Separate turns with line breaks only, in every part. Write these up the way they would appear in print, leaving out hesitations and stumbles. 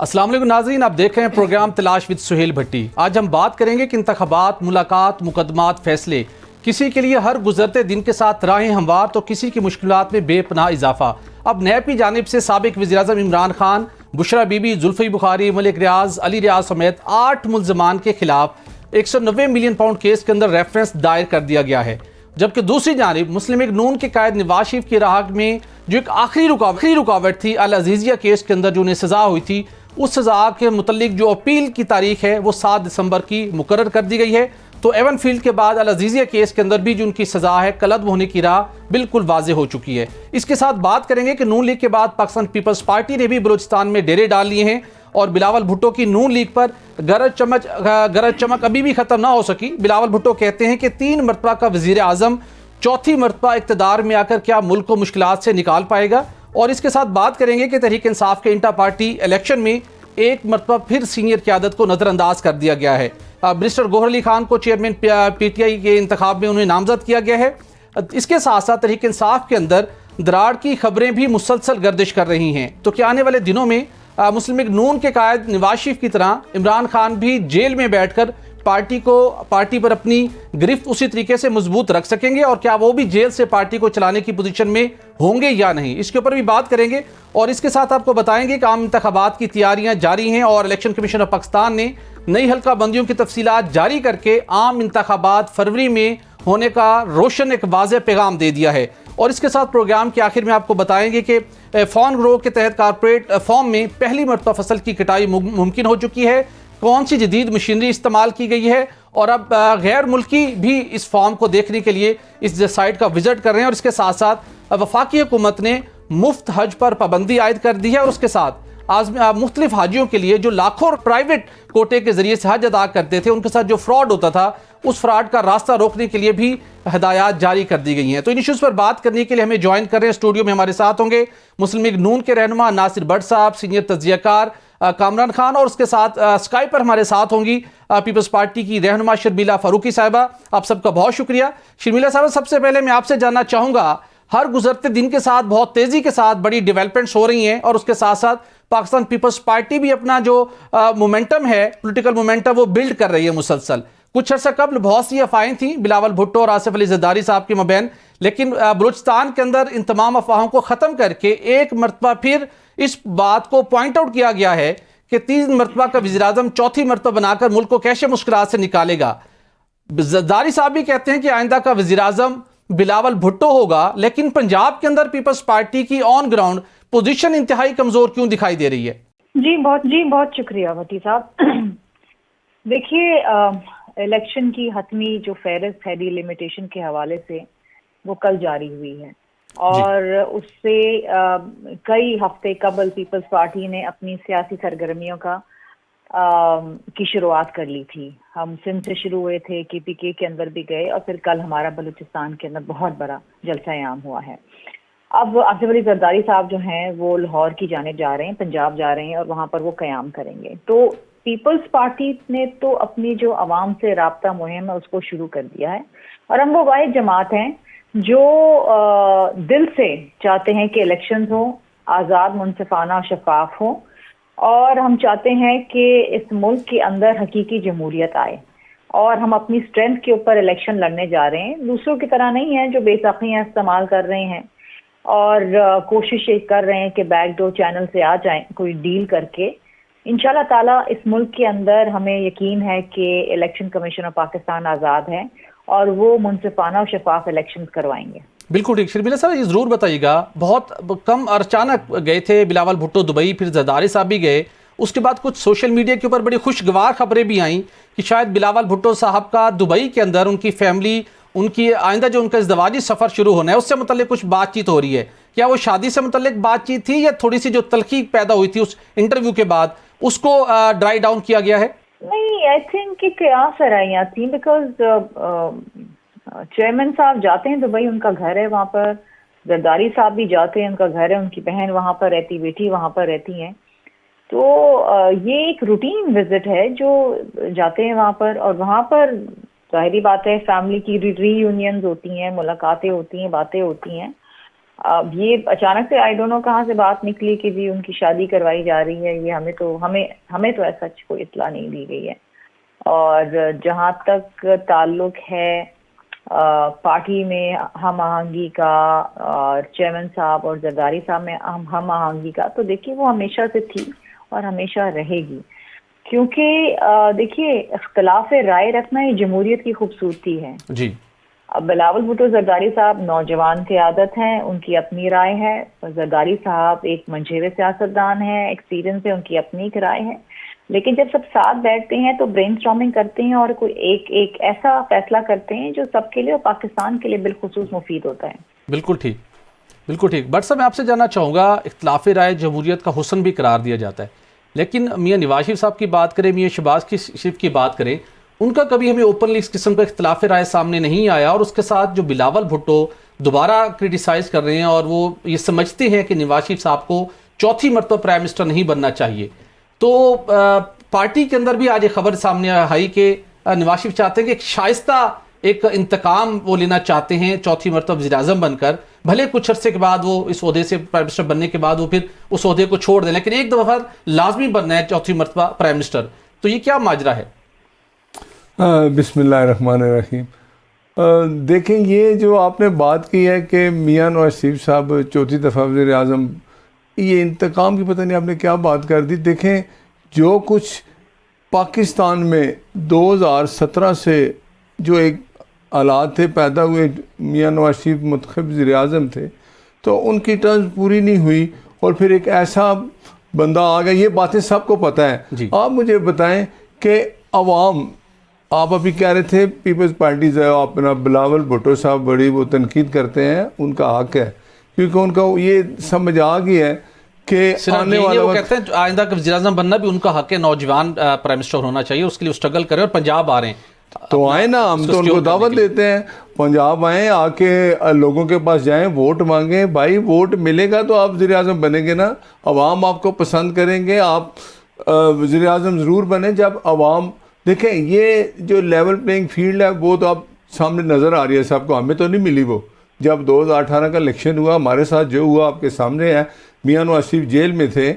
अस्सलाम वालेकुम नाज़रीन, आप देख रहे हैं प्रोग्राम तलाश विद सुहेल भट्टी। आज हम बात करेंगे कि इंतखाबात, मुलाकात, मुकदमात, फैसले किसी के लिए हर गुजरते दिन के साथ राहें हमवार तो किसी की मुश्किलात में बेपनाह इजाफा। अब नैब की जानिब से साबिक वज़ीर-ए-आज़म इमरान खान, बुशरा बीबी, जुल्फ़ी बुखारी, मलिक रियाज, अली रियाज समेत 8 मुल्ज़मान के खिलाफ 190 मिलियन पाउंड केस के अंदर रेफरेंस दायर कर दिया गया है। जबकि दूसरी जानिब मुस्लिम लीग नून के कायद नवाज शरीफ की राह में जो एक आखिरी रुकावट थी अल अज़ीज़िया केस के अंदर जो उन्हें सज़ा हुई थी, उस सज़ा के मुतल्लिक जो अपील की तारीख है वो 7 दिसंबर की मुकर्रर कर दी गई है। तो एवन फील्ड के बाद अल अज़ीज़िया केस के अंदर भी जो उनकी सज़ा है कलअदम होने की राह बिल्कुल वाज़ेह हो चुकी है। इसके साथ बात करेंगे कि नून लीग के बाद पाकिस्तान पीपल्स पार्टी ने भी बलूचिस्तान में डेरे डाल लिए हैं और बिलावल भुट्टो की नून लीग पर गरज चमक अभी भी ख़त्म ना हो सकी। बिलावल भुट्टो कहते हैं कि 3 मरतबा का वज़ीर आज़म चौथी मरतबा इक़्तिदार में आकर क्या मुल्क को मुश्किलात से निकाल पाएगा। और इसके साथ बात करेंगे कि तहरीक इंसाफ के इंटा पार्टी इलेक्शन में एक मरतबा फिर सीनियर क़यादत को नज़रअंदाज कर दिया गया है। बैरिस्टर गौहर अली खान को चेयरमैन PTI के इंतखाब में उन्हें नामजद किया गया है। इसके साथ साथ तहरीक इंसाफ के अंदर दरार की खबरें भी मुसलसल गर्दिश कर रही हैं। तो क्या आने वाले दिनों में मुस्लिम लीग नून के कायद नवाज शरीफ की तरह इमरान खान भी जेल में बैठकर पार्टी पर अपनी गिरफ्त उसी तरीके से मजबूत रख सकेंगे, और क्या वो भी जेल से पार्टी को चलाने की पोजीशन में होंगे या नहीं, इसके ऊपर भी बात करेंगे। और इसके साथ आपको बताएंगे कि आम इंतखाबात की तैयारियां जारी हैं और इलेक्शन कमीशन ऑफ पाकिस्तान ने नई हल्का बंदियों की तफसीलात जारी करके आम इंतखाबात फरवरी में होने का रोशन एक वाज़ेह पैगाम दे दिया है। और इसके साथ प्रोग्राम के आखिर में आपको बताएंगे कि फॉर्म ग्रो के तहत कारपोरेट फॉर्म में पहली मरतबा फसल की कटाई मुमकिन हो चुकी है, कौन सी जदीद मशीनरी इस्तेमाल की गई है, और अब गैर मुल्की भी इस फॉर्म को देखने के लिए इस साइट का विजिट कर रहे हैं। और इसके साथ साथ वफाकी हुकूमत ने मुफ्त हज पर पाबंदी आयद कर दी है और उसके साथ आज मुख्तलिफ हाजियों के लिए जो लाखों प्राइवेट कोटे के जरिए से हज अदा करते थे उनके साथ जो फ्रॉड होता था उस फ्रॉड का रास्ता रोकने के लिए भी हदायत जारी कर दी गई हैं। तो इन इशूज़ पर बात करने के लिए हमें ज्वाइन कर रहे हैं स्टूडियो में हमारे साथ होंगे मुस्लिम लीग नून के रहनुमा नासिर भट्ट साहब, सीनियर तज्जियाकार कामरान खान, और उसके साथ स्काइप पर हमारे साथ होंगी पीपल्स पार्टी की रहनुमा शर्मिला फारूकी साहिबा। आप सबका बहुत शुक्रिया। शर्मिला साहब, सबसे पहले मैं आपसे जानना चाहूँगा, हर गुजरते दिन के साथ बहुत तेज़ी के साथ बड़ी डेवलपमेंट्स हो रही हैं और उसके साथ साथ पाकिस्तान पीपल्स पार्टी भी अपना जो मोमेंटम है, पॉलिटिकल मोमेंटम, वो बिल्ड कर रही है मुसलसल। कुछ अर्सा कबल बहुत सी अफवाहें थी बिलावल भुट्टो और आसिफ अली जरदारी साहब के मबैन, लेकिन बलूचिस्तान के अंदर इन तमाम अफवाहों को ख़त्म करके एक मरतबा फिर इस बात को पॉइंट आउट किया गया है कि 3 मरतबा का वज़ीर आज़म चौथी मरतबा बनाकर मुल्क को कैसे मुश्किलात से निकालेगा। जरदारी साहब भी कहते हैं कि आइंदा का वज़ीर आज़म बिलावल भुट्टो होगा, लेकिन पंजाब के अंदर पीपल्स पार्टी की ऑन ग्राउंड पोजीशन इंतहाई कमजोर क्यों दिखाई दे रही है?
जी बहुत शुक्रिया भट्टी साहब। देखिए, इलेक्शन की हतमी जो फहरिस्त है डिलिमिटेशन के हवाले से वो कल जारी हुई है और उससे कई हफ्ते कबल पीपल्स पार्टी ने अपनी सियासी सरगर्मियों की शुरुआत कर ली थी। हम सिंध से शुरू हुए थे, KPK के अंदर भी गए और फिर कल हमारा बलूचिस्तान के अंदर बहुत बड़ा जलसा-ए-आम हुआ है। अब आसिफ अली जरदारी साहब जो हैं वो लाहौर की जानिब जा रहे हैं, पंजाब जा रहे हैं और वहाँ पर वो क़याम करेंगे। तो पीपल्स पार्टी ने तो अपनी जो अवाम से राब्ता मुहिम है उसको शुरू कर दिया है और हम वो वाहिद जमात हैं जो दिल से चाहते हैं कि इलेक्शंस हों, आज़ाद, मुनसिफाना और शफाफ हों, और हम चाहते हैं कि इस मुल्क के अंदर हकीकी जमहूरियत आए और हम अपनी स्ट्रेंथ के ऊपर इलेक्शन लड़ने जा रहे हैं। दूसरों की तरह नहीं है जो बेसाखियाँ इस्तेमाल कर रहे हैं और कोशिश कर रहे हैं कि बैकडोर चैनल से आ जाएं कोई डील करके। इंशाल्लाह ताला इस मुल्क के अंदर हमें यकीन है कि इलेक्शन कमीशन ऑफ पाकिस्तान आज़ाद है और वो मुनसिफाना और शफाफ इलेक्शन करवाएंगे।
बिल्कुल ठीक। शर्मिला साहब, ये ज़रूर बताइएगा, बहुत कम अचानक गए थे बिलावल भुट्टो दुबई, फिर जरदारी साहब भी गए, उसके बाद कुछ सोशल मीडिया के ऊपर बड़ी खुशगवार खबरें भी आईं कि शायद बिलावल भुट्टो साहब का दुबई के अंदर उनकी फैमिली, उनकी आइंदा जो उनका इज़्दिवाजी सफ़र शुरू होना है उससे मुतल्लिक कुछ बातचीत हो रही है। क्या वो शादी से मुतल्लिक बातचीत थी या थोड़ी सी जो तल्खी पैदा हुई थी उस इंटरव्यू के बाद उसको ड्राई डाउन किया गया है?
नहीं, आई थिंक कि कयास सराइयाँ थी, बिकॉज चेयरमैन साहब जाते हैं दुबई, उनका घर है वहाँ पर, जरदारी साहब भी जाते हैं, उनका घर है, उनकी बहन वहाँ पर रहती, बेटी वहाँ पर रहती हैं। तो ये एक रूटीन विजिट है जो जाते हैं वहाँ पर, और वहाँ पर जाहिरी बात है फैमिली की रीयूनियंस होती हैं, मुलाकातें होती हैं, बातें होती हैं। अब ये अचानक से आई डोंट नो कहाँ से बात निकली कि जी उनकी शादी करवाई जा रही है, ये हमें तो ऐसा कोई इत्तला नहीं दी गई है। और जहाँ तक ताल्लुक है पार्टी में हम आहंगी का और चेयरमैन साहब और जरदारी साहब में हम आहंगी का, तो देखिए वो हमेशा से थी और हमेशा रहेगी, क्योंकि देखिए इख्तलाफ राय रखना ये जमहूरियत की खूबसूरती है
जी।
अब बिलावल भुट्टो जरदारी साहब नौजवान क़यादत हैं, उनकी अपनी राय है, और जरदारी साहब एक मंझे हुए सियासतदान हैं, एक्सपीरियंस है, उनकी अपनी एक राय है। लेकिन जब सब साथ बैठते हैं तो ब्रेनस्टॉर्मिंग करते हैं और कोई एक ऐसा फैसला करते हैं जो सबके लिए और पाकिस्तान के लिए बिलखुसूस मुफीद होता है।
बिल्कुल ठीक, बिल्कुल ठीक। बट साहब मैं आपसे जानना चाहूँगा, इख्तलाफ राय जमहूरियत का हुस्न भी करार दिया जाता है, लेकिन मियाँ नवाज शरीफ साहब की बात करें, मियाँ शहबाज शरीफ की बात करें, उनका कभी हमें ओपनली इस किस्म का इख्तलाफ राय सामने नहीं आया। और उसके साथ जो बिलावल भुट्टो दोबारा क्रिटिसाइज़ कर रहे हैं और वो ये समझते हैं कि नवाज शरीफ साहब को चौथी मरतबा प्राइम मिनिस्टर नहीं बनना चाहिए, तो पार्टी के अंदर भी आज एक खबर सामने आई कि नवाज शरीफ चाहते हैं कि एक शाइस्ता एक इंतकाम वो लेना चाहते हैं चौथी मरतबा वज़ीर-ए-आज़म बनकर, भले कुछ अरसे के बाद वो इस ओहदे से प्राइम मिनिस्टर बनने के बाद वो फिर उस ओहदे को छोड़ दें, लेकिन एक दफ़ा लाजमी बनना है चौथी मरतबा प्राइम मिनिस्टर। तो ये क्या माजरा है?
बिस्मिल्लाहिर्रहमानिर्रहीम। देखें, ये जो आपने बात की है कि मियाँ नवाज शरीफ साहब चौथी दफ़ा वज़ीर-ए-आज़म, ये इंतकाम की पता नहीं आपने क्या बात कर दी। देखें, जो कुछ पाकिस्तान में 2017 से जो एक हालात थे पैदा हुए, मियाँ नवाज शरीफ मुंतखब वज़ीर-ए-आज़म थे, तो उनकी टर्म पूरी नहीं हुई और फिर एक ऐसा बंदा आ गया। ये बातें सबको पता है। आप मुझे बताएं कि अवाम, आप अभी कह रहे थे पीपल्स पार्टी से अपना बिलावल भुट्टो साहब बड़ी वो तनकीद करते हैं, उनका हक है, क्योंकि उनका ये समझ आ गया है कि आने वाला
वो कहते हैं आइंदा का वज़ीर-ए-आज़म बनना भी उनका हक है, नौजवान प्राइम मिनिस्टर होना चाहिए, उसके लिए स्ट्रगल करें। और पंजाब आ रहे हैं
तो आए ना, हम तो उनको दावत देते हैं, पंजाब आएँ, आके लोगों के पास जाएं, वोट मांगें। भाई वोट मिलेगा तो आप वज़ीर-ए-आज़म बनेंगे ना, अवाम आपको पसंद करेंगे, आप वज़ीर-ए-आज़म ज़रूर बने जब अवाम। देखें, ये जो लेवल प्लेइंग फील्ड है वो तो आप सामने नज़र आ रही है सबको, हमें तो नहीं मिली वो। जब 2018 का इलेक्शन हुआ, हमारे साथ जो हुआ आपके सामने है। मियाँ नवाज शरीफ जेल में थे,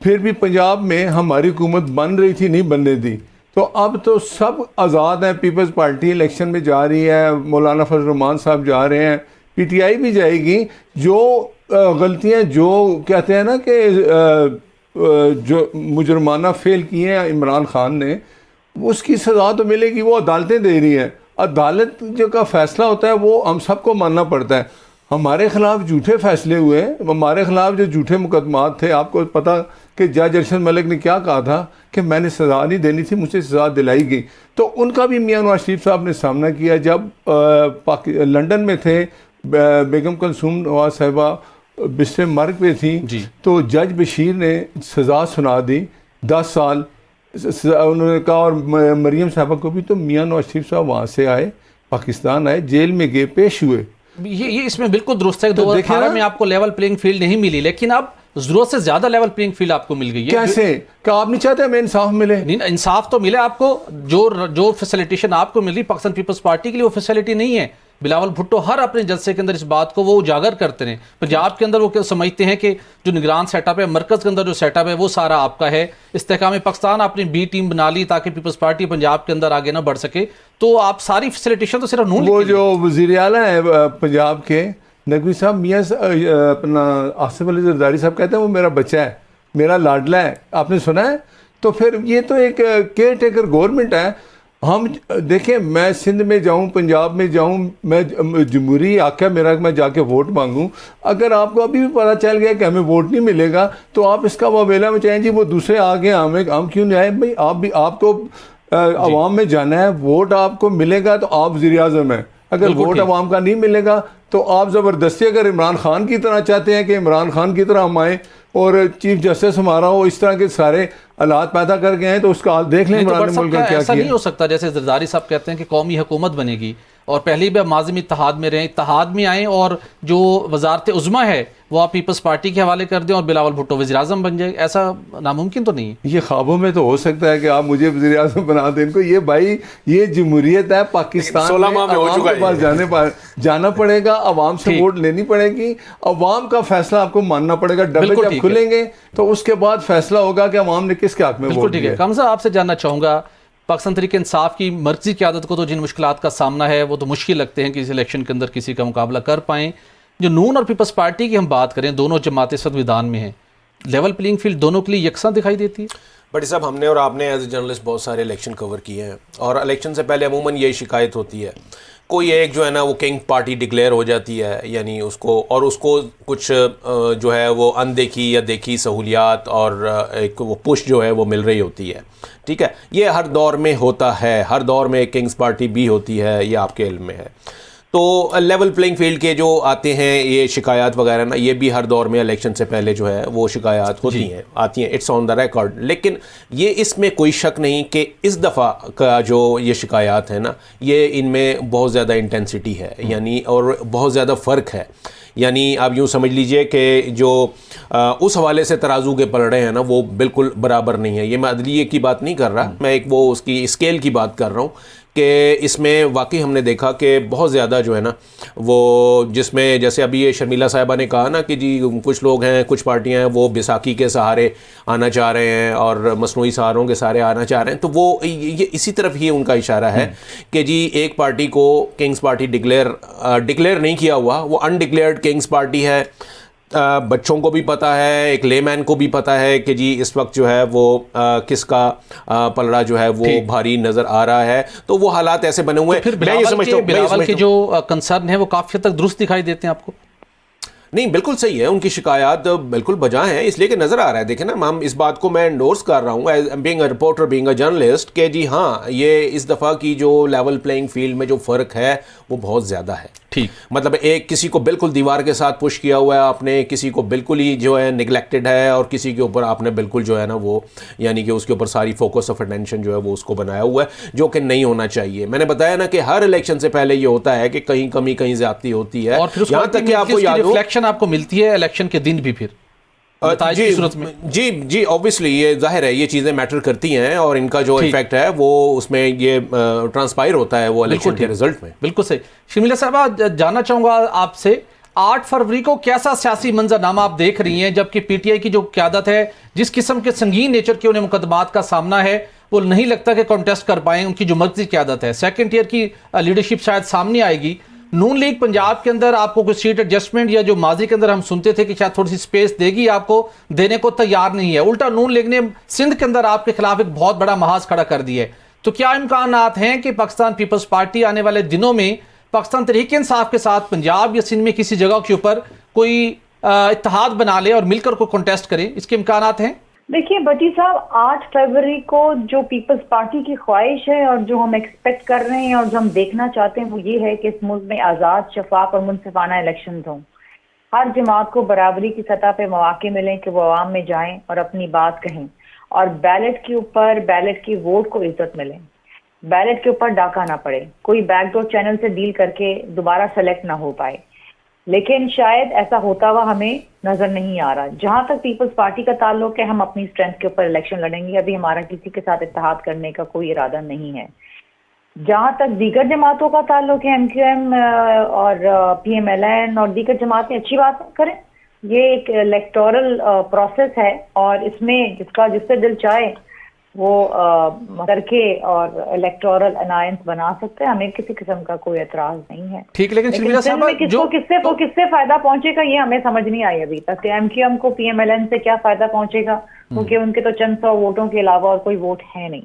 फिर भी पंजाब में हमारी हुकूमत बन रही थी, नहीं बनने दी। तो अब तो सब आज़ाद हैं, पीपल्स पार्टी इलेक्शन में जा रही है, मौलाना फजल रहमान साहब जा रहे हैं, PTI भी जाएगी। जो गलतियाँ जो कहते हैं ना कि जो मुजरमाना फेल किए हैं इमरान खान ने, उसकी सज़ा तो मिलेगी, वो अदालतें दे रही हैं। अदालत जो का फ़ैसला होता है वो हम सबको मानना पड़ता है। हमारे ख़िलाफ़ झूठे फ़ैसले हुए, हमारे ख़िलाफ़ जो झूठे मुकदमात थे, आपको पता कि जज अरशद मलिक ने क्या कहा था कि मैंने सज़ा नहीं देनी थी, मुझे सज़ा दिलाई गई। तो उनका भी मियाँ नवाज शरीफ साहब ने सामना किया। जब लंदन में थे, बेगम कुलसूम नवाज साहिबा बिस्तर मर्ग पे थी, तो जज बशीर ने सज़ा सुना दी 10 साल उन्होंने कहा। और मरियम साहबा को भी, तो मियाँ नवाज शरीफ साहब वहाँ से आए, पाकिस्तान आए, जेल में गए, पेश हुए।
ये इसमें बिल्कुल दुरुस्त है। 2018 में आपको लेवल प्लेइंग फील्ड नहीं मिली, लेकिन अब जरूरत से ज्यादा लेवल प्लेइंग फील्ड आपको मिल गई है।
कैसे? क्या आप नहीं चाहते हमें इंसाफ मिले?
नहीं, इंसाफ तो मिले आपको। जो फैसिलिटेशन आपको मिल रही पाकिस्तान पीपल्स पार्टी के लिए, वो फैसिलिटी नहीं है। बिलावल भुट्टो हर अपने जलसे के अंदर इस बात को वो उजागर करते हैं। पंजाब के अंदर वो समझते हैं कि जो निगरान सेटअप है, मरकज़ के अंदर जो सेटअप है, वो सारा आपका है। इस्तेहकाम पाकिस्तान आपने बी टीम बना ली ताकि पीपल्स पार्टी पंजाब के अंदर आगे ना बढ़ सके। तो आप सारी फैसिलिटेशन तो सिर्फ नून,
वो जो वज़ीर आला है पंजाब के नकवी साहब, मियाँ अपना आसिफ अली जरदारी साहब, कहते हैं वो मेरा बच्चा है, मेरा लाडला है। आपने सुना है? तो फिर ये तो एक केयर टेकर गवर्नमेंट है। हम देखें, मैं सिंध में जाऊं, पंजाब में जाऊं, मैं जमहूरी आख्या मेरा मैं जाके वोट मांगूं, अगर आपको अभी भी पता चल गया कि हमें वोट नहीं मिलेगा, तो आप इसका वबेला में चाहें जी वो दूसरे आ गए, हम क्यों नहीं आए? भाई आप भी, आपको अवाम में जाना है, वोट आपको मिलेगा तो आप वज़ीर-ए-आज़म हैं। अगर वोट अवाम का नहीं मिलेगा तो आप ज़बरदस्ती, अगर इमरान खान की तरह चाहते हैं कि इमरान खान की तरह हम आए और चीफ जस्टिस हमारा हो, इस तरह के सारे हालात पैदा करके आए, तो उसका हाल देख लें इमरान मुल्क का क्या किया।
ऐसा नहीं हो सकता जैसे जरदारी साहब कहते हैं कि कौमी हुकूमत बनेगी और पहले भी आप माज़ी में इत्तेहाद में रहें, इत्तेहाद में आएँ और जो वजारत उज़्मा है वो आप पीपल्स पार्टी के हवाले कर दें और बिलावल भुट्टो वज़ीर-ए-आज़म बन जाए, ऐसा नामुमकिन तो नहीं है?
ये ख्वाबों में तो हो सकता है कि आप मुझे वज़ीर-ए-आज़म बना दें इनको। ये भाई ये जमहूरियत है, पाकिस्तान
16 माह में हो
अवाम
चुका
के पास जाना पड़ेगा, अवाम से वोट लेनी पड़ेगी, अवाम का फैसला आपको मानना पड़ेगा। डब्बे जब खुलेंगे तो उसके बाद फैसला होगा कि अवाम ने किसके हक में वोट दिया।
ठीक है। कामजा आपसे जानना चाहूँगा, पाकिस्तान तहरीक इंसाफ की मर्कज़ी क़यादत को तो जिन मुश्किलात का सामना है वो तो मुश्किल लगते हैं कि इस इलेक्शन के अंदर किसी का मुकाबला कर पाएँ। जो नून और पीपल्स पार्टी की हम बात करें, दोनों जमातें इस वक्त मैदान में हैं, लेवल प्लेइंग फील्ड दोनों के लिए यकसां दिखाई देती है?
बट साहब, हमने और आपने एज ए जर्नलिस्ट बहुत सारे इलेक्शन कवर किए हैं और इलेक्शन से पहले अमूमन यही शिकायत होती है, कोई एक जो है ना वो किंग पार्टी डिक्लेयर हो जाती है, यानी उसको कुछ जो है वो अनदेखी या देखी सहूलियात और एक वो पुश जो है वो मिल रही होती है। ठीक है, ये हर दौर में होता है, हर दौर में एक किंग्स पार्टी भी होती है, ये आपके इल्म में है। तो लेवल प्लेइंग फील्ड के जो आते हैं ये शिकायत वगैरह ना, ये भी हर दौर में इलेक्शन से पहले जो है वो शिकायत होती हैं, आती हैं, इट्स ऑन द रिकॉर्ड। लेकिन ये इसमें कोई शक नहीं कि इस दफ़ा का जो ये शिकायत है ना, ये इनमें बहुत ज़्यादा इंटेंसिटी है, यानी और बहुत ज़्यादा फ़र्क है। यानी आप यूँ समझ लीजिए कि जो उस हवाले से तराजू के पलड़े हैं ना वो बिल्कुल बराबर नहीं है। ये मैं अदलिये की बात नहीं कर रहा, मैं एक वो उसकी स्केल की बात कर रहा हूँ कि इसमें वाकई हमने देखा कि बहुत ज़्यादा जो है ना वो, जिसमें जैसे अभी ये शर्मिला साहिबा ने कहा ना कि जी कुछ लोग हैं, कुछ पार्टियां हैं वो बैसाखी के सहारे आना चाह रहे हैं और मसनूई सहारों के सहारे आना चाह रहे हैं, तो वो ये इसी तरफ ही उनका इशारा है कि जी एक पार्टी को किंग्स पार्टी डिक्लेयर नहीं किया हुआ, वो अनडिक्लेयर्ड किंग्स पार्टी है। बच्चों को भी पता है, एक लेमैन को भी पता है कि जी इस वक्त जो है वो किसका पलड़ा जो है वो भारी नजर आ रहा है। तो वो हालात ऐसे बने हुए हैं।
फिर बिलावल के जो कंसर्न है वो काफी हद तक दुरुस्त दिखाई देते हैं आपको?
नहीं, बिल्कुल सही है, उनकी शिकायत बिल्कुल बजा है, इसलिए कि नज़र आ रहा है। देखें ना, हम इस बात को मैं एंडोर्स कर रहा हूँ being a reporter, being a journalist, कि जी हाँ, ये इस दफ़ा की जो लेवल प्लेइंग फील्ड में जो फ़र्क है वो बहुत ज़्यादा है।
ठीक,
मतलब एक किसी को बिल्कुल दीवार के साथ पुश किया हुआ है आपने, किसी को बिल्कुल ही जो है निगलेक्टेड है, और किसी के ऊपर आपने बिल्कुल जो है ना वो, यानी कि उसके ऊपर सारी फोकस ऑफ अटेंशन जो है वो उसको बनाया हुआ है, जो कि नहीं होना चाहिए। मैंने बताया ना कि हर इलेक्शन से पहले ये होता है कि कहीं कमी, कहीं ज्यादती होती है,
और फिर
यहाँ तक कि आपको याद हो
रिफ्लेक्शन आपको मिलती है इलेक्शन के दिन भी। फिर
जी ऑब्वियसली ये जाहिर है, ये चीज़ें मैटर करती हैं और इनका जो इफेक्ट है वो उसमें ये ट्रांसपायर होता है वो इलेक्शन के रिजल्ट में।
बिल्कुल सही। शर्मिला साहबा, जानना चाहूँगा आपसे, 8 फरवरी को कैसा सियासी मंजरनामा आप देख रही हैं, जबकि पीटीआई की जो क़यादत है, जिस किस्म के संगीन नेचर के उन्हें मुकदमात का सामना है, वो नहीं लगता कि कॉन्टेस्ट कर पाएँ, उनकी जो मर्कज़ी क़यादत है। सेकेंड ईयर की लीडरशिप शायद सामने आएगी। नून लीग पंजाब के अंदर आपको कोई सीट एडजस्टमेंट, या जो माजी के अंदर हम सुनते थे कि शायद थोड़ी सी स्पेस देगी, आपको देने को तैयार नहीं है। उल्टा नून लीग ने सिंध के अंदर आपके खिलाफ एक बहुत बड़ा महाज खड़ा कर दिया है। तो क्या इम्कानात हैं कि पाकिस्तान पीपल्स पार्टी आने वाले दिनों में पाकिस्तान तहरीक इंसाफ के साथ पंजाब या सिंध में किसी जगह के ऊपर कोई इत्तेहाद बना ले और मिलकर कोई कॉन्टेस्ट करे? इसके इम्कानात हैं?
देखिए भट्टी साहब, 8 फरवरी को जो पीपल्स पार्टी की ख्वाहिश है और जो हम एक्सपेक्ट कर रहे हैं और जो हम देखना चाहते हैं वो ये है कि इस मुल्क में आज़ाद, शफाफ और मुनसिफाना इलेक्शन हों। हर जमात को बराबरी की सतह पे मौके मिलें कि वो आवाम में जाएं और अपनी बात कहें, और बैलेट के ऊपर, बैलेट की वोट को इज्जत मिले, बैलेट के ऊपर डाका ना पड़े, कोई बैकडोर चैनल से डील करके दोबारा सेलेक्ट ना हो पाए। लेकिन शायद ऐसा होता हुआ हमें नजर नहीं आ रहा। जहां तक पीपल्स पार्टी का ताल्लुक है, हम अपनी स्ट्रेंथ के ऊपर इलेक्शन लड़ेंगे, अभी हमारा किसी के साथ इत्तेहाद करने का कोई इरादा नहीं है। जहां तक दीगर जमातों का ताल्लुक है, MQM और PMLN और दीगर जमातें, अच्छी बात करें, ये एक इलेक्टोरल प्रोसेस है और इसमें जिससे दिल चाहे वो करके और इलेक्टोरल अलायंस बना सकते हैं। हमें किसी किस्म का कोई एतराज नहीं है।
ठीक, लेकिन
किससे फायदा पहुंचेगा ये हमें समझ नहीं आई अभी तक। MQM को PMLN से क्या फायदा पहुंचेगा, क्योंकि उनके तो चंद 100 वोटों के अलावा और कोई वोट है नहीं।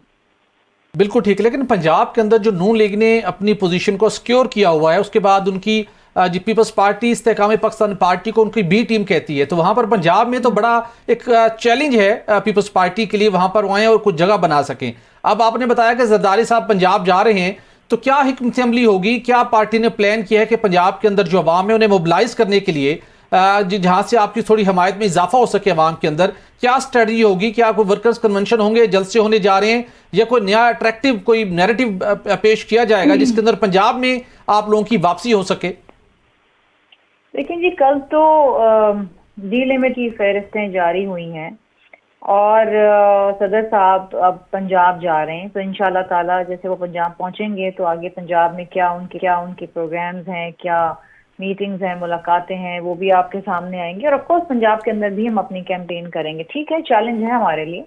बिल्कुल ठीक, लेकिन पंजाब के अंदर जो नून लीग ने अपनी पोजीशन को सिक्योर किया हुआ है, उसके बाद उनकी जी पीपल्स पार्टी इस्तेकाम पाकिस्तान पार्टी को उनकी बी टीम कहती है, तो वहां पर पंजाब में तो बड़ा एक चैलेंज है पीपल्स पार्टी के लिए, वहां पर वो आएँ और कुछ जगह बना सकें। अब आपने बताया कि जरदारी साहब पंजाब जा रहे हैं, तो क्या हिकमत अमली होगी, क्या पार्टी ने प्लान किया है कि पंजाब के अंदर जो अवाम है उन्हें मोबिलाइज करने के लिए जहाँ से आपकी थोड़ी हमायत में इजाफा हो सके अवाम के अंदर, क्या स्ट्रेटजी होगी? क्या कोई वर्कर्स कन्वेंशन होंगे, जल्द से होने जा रहे हैं, या कोई नया अट्रैक्टिव कोई नैरेटिव पेश किया जाएगा जिसके अंदर पंजाब में आप लोगों की वापसी हो सके?
लेकिन जी कल तो डीलिमिट की फहरिस्तें जारी हुई हैं और सदर साहब अब पंजाब जा रहे हैं, तो इंशाल्लाह ताला जैसे वो पंजाब पहुंचेंगे तो आगे पंजाब में क्या उनके प्रोग्राम्स हैं, क्या मीटिंग्स हैं, मुलाकातें हैं, वो भी आपके सामने आएंगे। और ऑफ कोर्स पंजाब के अंदर भी हम अपनी कैंपेन करेंगे। ठीक है, चैलेंज है हमारे लिए,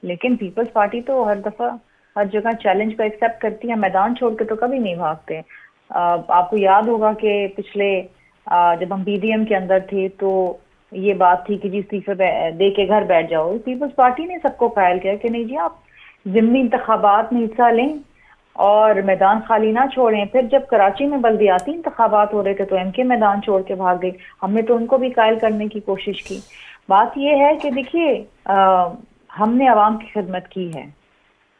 लेकिन पीपल्स पार्टी तो हर दफ़ा हर जगह चैलेंज को एक्सेप्ट करती है, मैदान छोड़ के तो कभी नहीं भागते। आपको याद होगा कि पिछले जब हम पीडीएम के अंदर थे तो ये बात थी कि जी इस्तीफे दे के घर बैठ जाओ। पीपल्स पार्टी ने सबको कायल किया कि नहीं जी, आप ज़िमनी इंतखाबात में हिस्सा लें और मैदान खाली ना छोड़ें। फिर जब कराची में बल्दियाती इंतखाबात हो रहे थे तो एमके मैदान छोड़ के भाग गई। हमने तो उनको भी कायल करने की कोशिश की। बात यह है कि देखिए, हमने आवाम की खिदमत की है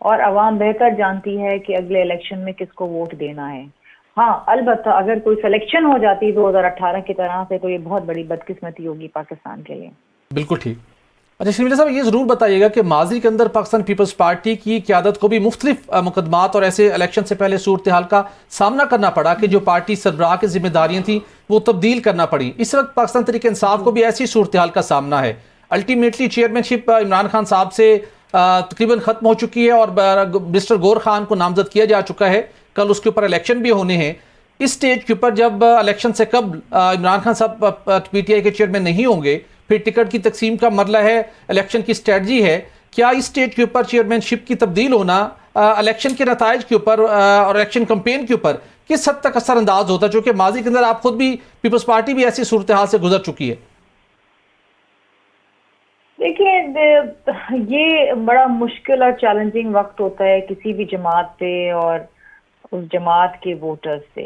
और आवाम बेहतर जानती है कि अगले इलेक्शन में किसको वोट देना है। हाँ, अलबत्ता अगर कोई सिलेक्शन हो जाती 2018 की तरह से तो ये बहुत बड़ी बदकिस्मती होगी पाकिस्तान के लिए।
बिल्कुल ठीक। अच्छा शर्मिला साहब, ये ज़रूर बताइएगा कि माजी के अंदर पाकिस्तान पीपल्स पार्टी की क़यादत को भी मुख्तलिफ मुकदमात और ऐसे इलेक्शन से पहले सूरत हाल का सामना करना पड़ा कि जो पार्टी सरबराह की जिम्मेदारियाँ थी वो तब्दील करना पड़ी। इस वक्त पाकिस्तान तहरीक इंसाफ को भी ऐसी सूरत हाल का सामना है। अल्टीमेटली चेयरमैनशिप इमरान खान साहब से तकरीबन ख़त्म हो चुकी है और मिस्टर गौर खान को नामजद किया जा चुका है। कल उसके ऊपर इलेक्शन भी होने हैं। इस स्टेज के ऊपर जब इलेक्शन से कबल इमरान खान साहब पीटीआई के चेयरमैन नहीं होंगे, फिर टिकट की तकसीम का मरला है, इलेक्शन की स्ट्रेटजी है, क्या इस स्टेज के ऊपर चेयरमैनशिप की तब्दील होना इलेक्शन के नताइज के ऊपर और इलेक्शन कैंपेन के ऊपर किस हद तक असरअंदाज होता है? चूँकि माजी के अंदर आप खुद भी पीपल्स पार्टी भी ऐसी सूरत हाल से गुजर चुकी है।
देखिए, ये बड़ा मुश्किल और चैलेंजिंग वक्त होता है किसी भी जमात पे और उस जमात के वोटर्स से।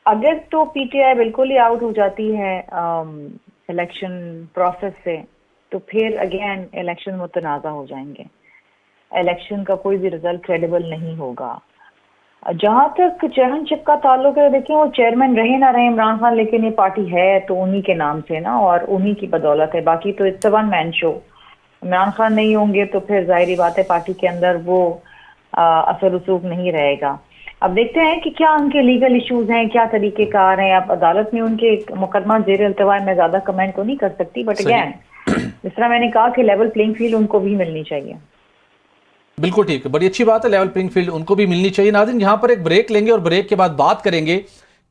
अगर तो पीटीआई बिल्कुल ही आउट हो जाती है इलेक्शन प्रोसेस से तो फिर अगेन इलेक्शन मुतनाज़ा हो जाएंगे। इलेक्शन का कोई भी रिजल्ट क्रेडिबल नहीं होगा। जहाँ तक चेयरमैनशिप का ताल्लुक है, देखिए वो चेयरमैन रहे ना रहे इमरान खान, लेकिन ये पार्टी है तो उन्हीं के नाम से ना और उन्हीं की बदौलत है। बाकी तो it's one man show. Imran Khan नहीं होंगे तो फिर जाहिर बात है पार्टी के अंदर वो असर रसूख नहीं रहेगा। अब देखते हैं कि क्या उनके लीगल इश्यूज हैं, क्या तरीक़ेकार हैं। अब अदालत में उनके मुकदमा ज़ेर इल्तवा मैं ज़्यादा कमेंट तो नहीं कर सकती, बट अगैन जिस तरह मैंने कहा कि लेवल प्लेइंग फील्ड उनको भी मिलनी चाहिए।
बिल्कुल ठीक है, बड़ी अच्छी बात है, लेवल प्लेइंग फील्ड उनको भी मिलनी चाहिए। नाज़रीन, यहाँ पर एक ब्रेक लेंगे और ब्रेक के बाद बात करेंगे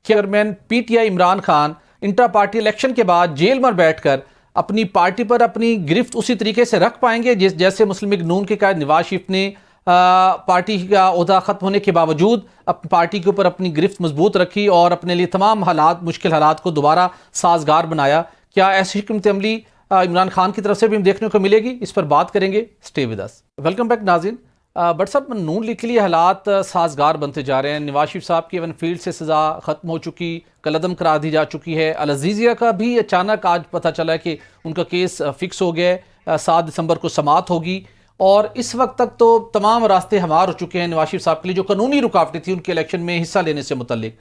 chairman PTI Imran Khan inter party election के बाद जेल में बैठकर अपनी पार्टी पर अपनी गिरफ्त उसी तरीके से रख पाएंगे जैसे मुस्लिम लीग नून के कायद नवाज शरीफ ने पार्टी का ओहदा ख़त्म होने के बावजूद अपनी पार्टी के ऊपर अपनी गिरफ्त मजबूत रखी और अपने लिए तमाम हालात मुश्किल हालात को दोबारा साजगार बनाया। क्या ऐसी हिकमत अमली इमरान खान की तरफ से भी देखने को मिलेगी? इस पर बात करेंगे। Stay with us. Welcome back नाज़रीन। बट साहब, नून लीग के लिए हालात साजगार बनते जा रहे हैं। नवाज शरीफ साहब की फील्ड से सज़ा ख़त्म हो चुकी, कलअदम करा दी जा चुकी है। अल अज़ीज़िया का भी अचानक आज पता चला है कि उनका केस फ़िक्स हो गया है, 7 दिसंबर को समाअत होगी और इस वक्त तक तो तमाम रास्ते हमार हो चुके हैं नवाज शरीफ साहब के लिए जो कानूनी रुकावटें थी उनके इलेक्शन में हिस्सा लेने से मुतल्लिक।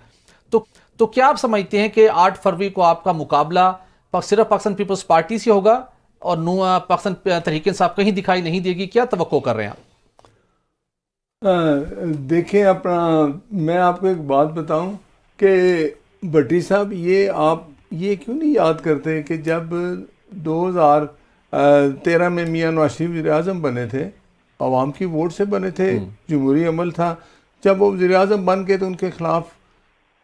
तो क्या आप समझते हैं कि 8 फरवरी को आपका मुकाबला सिर्फ पाकिस्तान पीपल्स पार्टी से होगा और पाकिस्तान तहरीक इंसाफ कहीं दिखाई नहीं देगी? क्या तवक्को कर रहे हैं आप?
देखिए, मैं आपको एक बात बताऊं कि भट्टी साहब, आप ये क्यों नहीं याद करते कि जब 2013 में मियां नवाज शरीफ वज़ीर-ए-आज़म बने थे, अवाम की वोट से बने थे, जमहूरी अमल था। जब वो वज़ीर-ए-आज़म बन गए तो उनके ख़िलाफ़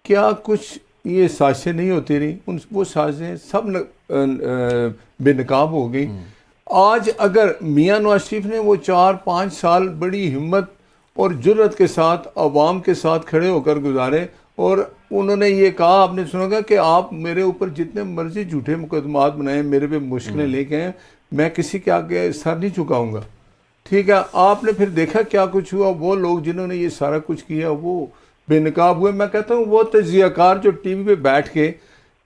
क्या कुछ ये साजिशें नहीं होती रही? वो साजिशें सब बेनकाब हो गई। आज अगर मियां नवाज शरीफ ने वो 4-5 साल बड़ी हिम्मत और जुर्रत के साथ अवाम के साथ खड़े होकर गुजारे और उन्होंने ये कहा, आपने सुना कि आप मेरे ऊपर जितने मर्जी झूठे मुकदमात बनाएं, मेरे पे मुश्किलें लेके आए, मैं किसी के आगे सर नहीं झुकाऊंगा। ठीक है, आपने फिर देखा क्या कुछ हुआ। वो लोग जिन्होंने ये सारा कुछ किया वो बेनकाब हुए। मैं कहता हूँ वो तजियाकार जो टीवी पे बैठ के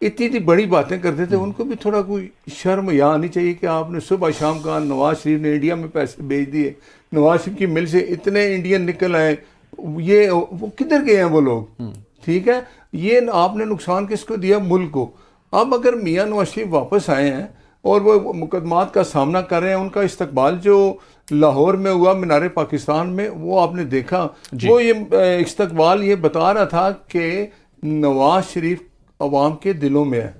इतनी बड़ी बातें करते थे, उनको भी थोड़ा कोई शर्म यहाँ आनी चाहिए कि आपने सुबह शाम कहा नवाज शरीफ ने इंडिया में पैसे भेज दिए, नवाज शरीफ की मिल से इतने इंडियन निकल आए, ये वो किधर गए हैं वो लोग? ठीक है, ये आपने नुकसान किसको दिया? मुल्क को। अब अगर मियां नवाज शरीफ वापस आए हैं और वो मुकदमात का सामना कर रहे हैं, उनका इस्तकबाल जो लाहौर में हुआ मीनार पाकिस्तान में, वो आपने देखा, वो ये इस्तकबाल ये बता रहा था कि नवाज शरीफ अवाम के दिलों में है।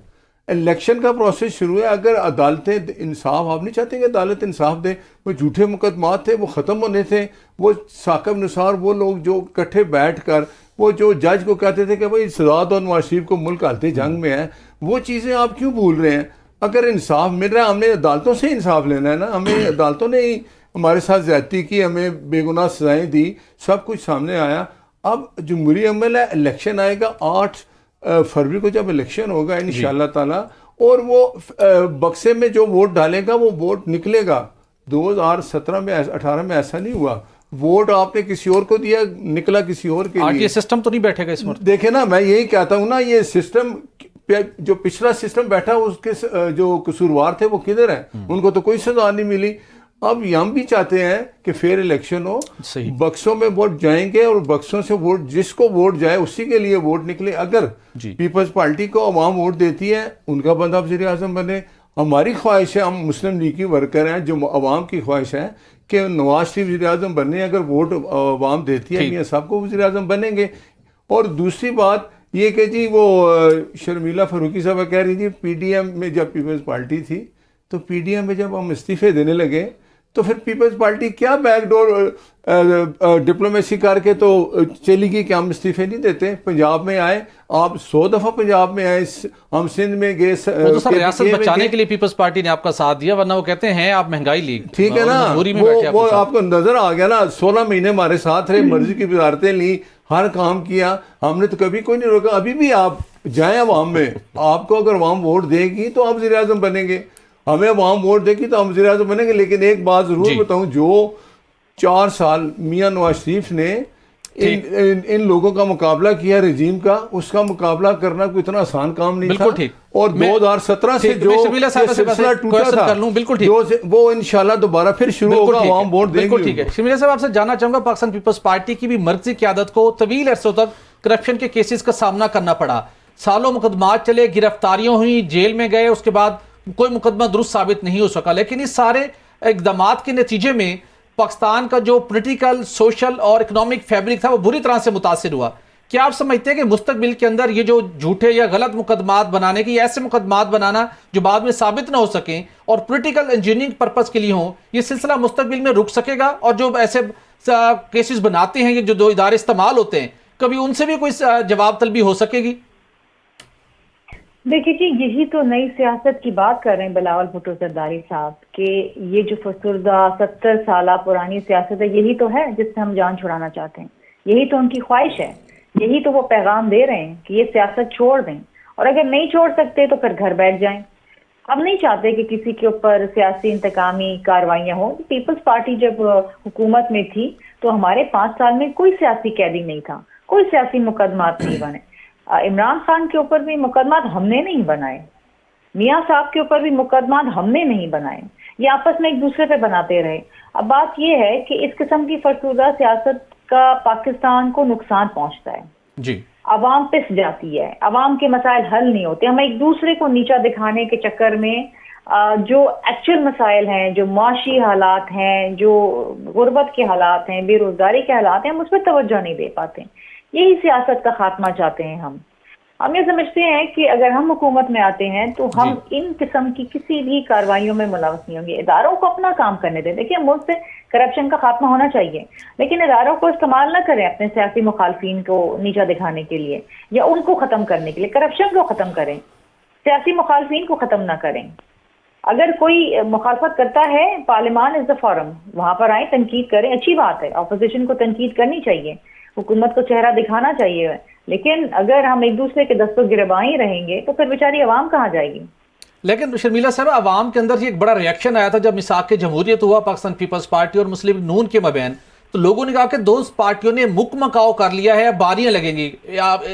इलेक्शन का प्रोसेस शुरू है, अगर अदालतें इंसाफ, आप नहीं चाहते कि अदालत इंसाफ दे, वो झूठे मुकदमात थे वो ख़त्म होने थे, वो साकिब निसार वो लोग जो इकट्ठे बैठ कर वो जो जज को कहते थे कि भाई सजा दो नवाज शरीफ को, मुल्क हालत जंग में है, वो चीज़ें आप क्यों भूल रहे हैं? अगर इंसाफ मिल रहा है, हमने अदालतों से इंसाफ लेना है ना, हमें अदालतों ने ही हमारे साथ ज्यादती की, हमें बेगुनाह सजाएं दी, सब कुछ सामने आया। अब जमहूरी अमल है, इलेक्शन आएगा 8 फरवरी को जब इलेक्शन होगा इंशाअल्लाह ताला, और वो बक्से में जो वोट डालेगा वो वोट निकलेगा। 2017 में 18 में ऐसा नहीं हुआ, वोट आपने किसी और को दिया, निकला किसी और के लिए।
ये सिस्टम तो नहीं बैठेगा इस पर।
देखे ना, मैं यही कहता हूँ ना, ये सिस्टम जो पिछला सिस्टम बैठा उसके जो कसूरवार थे वो किधर हैं? उनको तो कोई सजा नहीं मिली। अब हम भी चाहते हैं कि फेयर इलेक्शन हो, बक्सों में वोट जाएंगे और बक्सों से वोट, जिसको वोट जाए उसी के लिए वोट निकले। अगर पीपल्स पार्टी को अवाम वोट देती है, उनका बंदा वज़ीर आज़म बने। हमारी ख्वाहिश है, हम मुस्लिम लीग की वर्कर हैं, जो अवाम की ख्वाहिश है कि नवाज शरीफ वज़ीर आज़म बनने, अगर वोट अवाम देती है, मियां साहब को वज़ीर आज़म बनेंगे। और दूसरी बात ये कि जी वो शर्मिला फारूकी साहब कह रही थी पीडीएम में जब पीपल्स पार्टी थी, तो पीडीएम में जब हम इस्तीफे देने लगे तो फिर पीपल्स पार्टी क्या बैकडोर डिप्लोमेसी करके तो चली गई कि हम इस्तीफे नहीं देते। पंजाब में आए, आप 100 दफ़ा पंजाब में आए, हम सिंध में गए,
तो सर रियासत बचाने के लिए पीपल्स पार्टी ने आपका साथ दिया, वरना वो कहते हैं आप महंगाई लीग,
ठीक है ना, वो आपको नजर आ गया ना। 16 महीने हमारे साथ रहे, मर्जी की वजारतें ली, हर काम किया, हमने तो कभी कोई नहीं रोका। अभी भी आप जाएं अवाम में, आपको अगर अवाम वोट देगी तो आप वज़ीर आज़म बनेंगे, हमें अवाम वोट देगी तो हम वज़ीर आज़म बनेंगे। लेकिन एक बात ज़रूर बताऊं, जो 4 साल मियां नवाज शरीफ ने इन लोगों का मुकाबला किया, रजीम का, उसका मुकाबला करना कोई इतना आसान काम नहीं था। और 2017 से जो सिलसिला टूटा था,
बिल्कुल ठीक,
वो इंशाल्लाह दोबारा फिर शुरू होगा, अवाम वोट देंगे।
ठीक है शर्मिला साहब, आपसे जानना चाहूंगा, पाकिस्तान पीपल्स पार्टी की भी मर्कजी क़यादत को तवील अरसों तक करप्शन के केसेस का सामना करना पड़ा, सालों मुकदमात चले, गिरफ्तारियां हुई, जेल में गए, उसके बाद कोई मुकदमा दुरुस्त साबित नहीं हो सका। लेकिन इस सारे इक़दामात के नतीजे में पाकिस्तान का जो पॉलिटिकल, सोशल और इकोनॉमिक फैब्रिक था वो बुरी तरह से मुतासिर हुआ। क्या आप समझते हैं कि मुस्तकबिल के अंदर ये जो झूठे या गलत मुकदमात बनाने की, ऐसे मुकदमात बनाना जो बाद में साबित ना हो सकें और पॉलिटिकल इंजीनियरिंग पर्पस के लिए हों, ये सिलसिला मुस्तकबिल में रुक सकेगा? और जो ऐसे केसेस बनाते हैं, ये जो 2 इदारे इस्तेमाल होते हैं, कभी उनसे भी कोई जवाब तलबी हो सकेगी?
देखिए जी, यही तो नई सियासत की बात कर रहे हैं बिलावल भुट्टो जरदारी साहब, कि ये जो फसुर्दा 70 साल पुरानी सियासत है, यही तो है जिससे हम जान छुड़ाना चाहते हैं, यही तो उनकी ख्वाहिश है, यही तो वो पैगाम दे रहे हैं कि ये सियासत छोड़ दें, और अगर नहीं छोड़ सकते तो फिर घर बैठ जाएं। हम नहीं चाहते कि किसी के ऊपर सियासी इंतकामी कार्रवाइयाँ हों। पीपल्स पार्टी जब हुकूमत में थी तो हमारे 5 साल में कोई सियासी कैदी नहीं था, कोई सियासी मुकदमात नहीं बने। इमरान खान के ऊपर भी मुकदमात हमने नहीं बनाए, मियां साहब के ऊपर भी मुकदमात हमने नहीं बनाए, ये आपस में एक दूसरे पे बनाते रहे। अब बात ये है कि इस किस्म की फरसूदा सियासत का पाकिस्तान को नुकसान पहुंचता है जी, अवाम पिस जाती है, अवाम के मसाइल हल नहीं होते। हम एक दूसरे को नीचा दिखाने के चक्कर में जो एक्चुअल मसाइल हैं, जो माशी हालात हैं, जो गुर्बत के हालात हैं, बेरोजगारी के हालात हैं, हम उस पर तवज्जो नहीं दे पाते। यही सियासत का खात्मा चाहते हैं हम ये समझते हैं कि अगर हम हुकूमत में आते हैं तो हम इन किस्म की किसी भी कार्रवाइयों में मुलव्वस नहीं होंगे। इदारों को अपना काम करने दें। देखिए, मुल्क से करप्शन का खात्मा होना चाहिए, लेकिन इदारों को इस्तेमाल ना करें अपने सियासी मुखालफिन को नीचा दिखाने के लिए या उनको ख़त्म करने के लिए। करप्शन को ख़त्म करें, सियासी मुखालफिन को ख़त्म ना करें। अगर कोई मुखालफत करता है, पार्लियामान इज़ द फोरम, वहाँ पर आए, तनकीद करें, अच्छी बात है, अपोजिशन को तनकीद करनी चाहिए, हुकूमत को चेहरा दिखाना चाहिए। लेकिन अगर हम एक दूसरे के दस्तों गिरबाई रहेंगे तो फिर बेचारी अवाम कहाँ जाएगी?
लेकिन शर्मिला साहब, अवाम के अंदर एक बड़ा रिएक्शन आया था जब मिसाक जमहूरियत हुआ पाकिस्तान पीपल्स पार्टी और मुस्लिम नून के मबैन, तो लोगों ने कहा कि 2 पार्टियों ने मुक मकाओ कर लिया है, बारियां लगेंगी,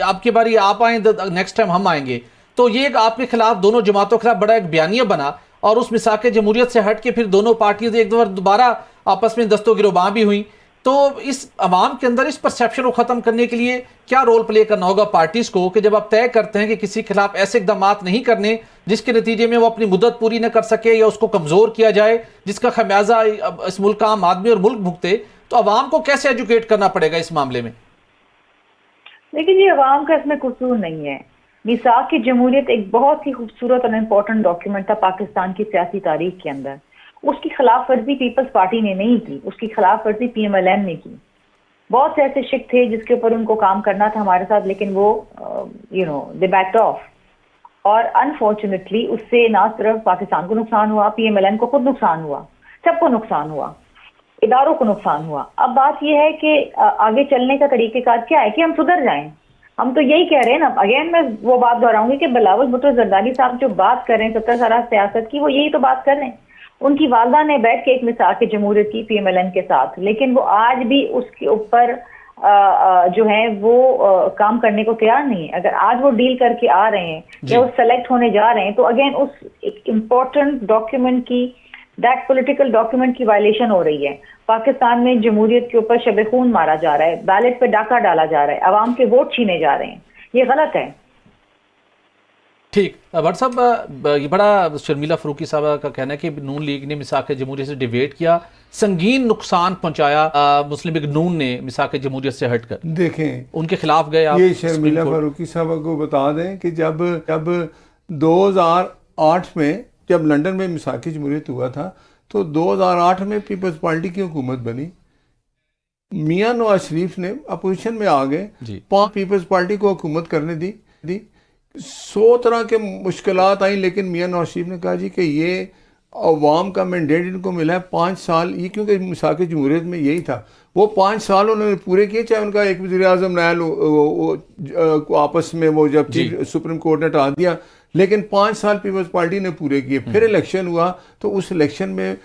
आपकी बारी आप आए, नेक्स्ट टाइम हम आएंगे। तो ये एक आपके खिलाफ, दोनों जमातों के खिलाफ बड़ा एक बयानिया बना और उस मिसाक जमहूरियत से हट के फिर दोनों पार्टियों एक दोबारा आपस में दस्तों गिरबां भी हुई। तो इस अवाम के अंदर इस परसेप्शन को ख़त्म करने के लिए क्या रोल प्ले करना होगा पार्टीज़ को कि जब आप तय करते हैं कि किसी के खिलाफ ऐसे इकदाम नहीं करने जिसके नतीजे में वो अपनी मुद्दत पूरी न कर सके या उसको कमज़ोर किया जाए, जिसका खमियाजा इस मुल्क का आम आदमी और मुल्क भुगते, तो अवाम को कैसे एजुकेट करना पड़ेगा इस मामले में?
देखिए जी, अवाम का इसमें कसूर नहीं है। मिसाक की जमहूरियत एक बहुत ही खूबसूरत और इम्पोर्टेंट डॉक्यूमेंट था पाकिस्तान की सियासी तारीख के अंदर। उसकी खिलाफ वर्जी पीपल्स पार्टी ने नहीं की, उसकी खिलाफ वर्जी PMLN ने की। बहुत से ऐसे शिक थे जिसके ऊपर उनको काम करना था हमारे साथ, लेकिन वो दे बैक्ड ऑफ। और अनफॉर्चुनेटली उससे ना सिर्फ पाकिस्तान को नुकसान हुआ, PMLN को खुद नुकसान हुआ, सबको नुकसान हुआ, इदारों को नुकसान हुआ। अब बात यह है कि आगे चलने का तरीक़ेकार क्या है कि हम सुधर जाएं। हम तो यही कह रहे हैं ना, अगेन मैं वो बात दोहराऊंगी कि बिलावल भुट्टो जरदारी साहब जो बात कर रहे हैं 70 साल सियासत की, वो यही तो बात कर रहे हैं। उनकी वालदा ने बैठ के एक मिसाक की जमहूरियत की PMLN के साथ, लेकिन वो आज भी उसके ऊपर जो है वो काम करने को तैयार नहीं है। अगर आज वो डील करके आ रहे हैं या वो सेलेक्ट होने जा रहे हैं, तो अगेन उस एक इम्पोर्टेंट डॉक्यूमेंट की, दैट पॉलिटिकल डॉक्यूमेंट की वायलेशन हो रही है। पाकिस्तान में जमहूरियत के ऊपर शब खून मारा जा रहा है, बैलेट पे डाका डाला जा रहा है, अवाम के वोट छीने जा रहे हैं, ये गलत है।
ठीक, भट्ट साहब, ये बड़ा शर्मिला फरूकी साहब का कहना है कि नून लीग ने मिसाक जमहूरियत से डिबेट किया, संगीन नुकसान पहुंचाया मुस्लिम लीग नून ने मिसाक जमहूरियत से हटकर।
देखें,
उनके खिलाफ गए आप।
ये शर्मिला फरूकी साहब को बता दें कि जब 2008 में जब लंदन में मिसाक जमहूरियत हुआ था, तो 2008 में पीपल्स पार्टी की हुकूमत बनी। मियां नवाज शरीफ ने अपोजिशन में आ गए, पीपल्स पार्टी को हुकूमत करने दी 100 तरह के मुश्किलात आई, लेकिन मियां नवाज शरीफ ने कहा जी कि ये अवाम का मैंडेट इनको मिला है 5 साल, ये क्योंकि मिसाक जमहूरियत में यही था, वो 5 साल उन्होंने पूरे किए, चाहे उनका एक वज़ीर आज़म नया आपस में वो जब सुप्रीम कोर्ट ने हटा दिया, लेकिन 5 साल पीपल्स पार्टी ने पूरे किए। फिर इलेक्शन हुआ, तो उस इलेक्शन में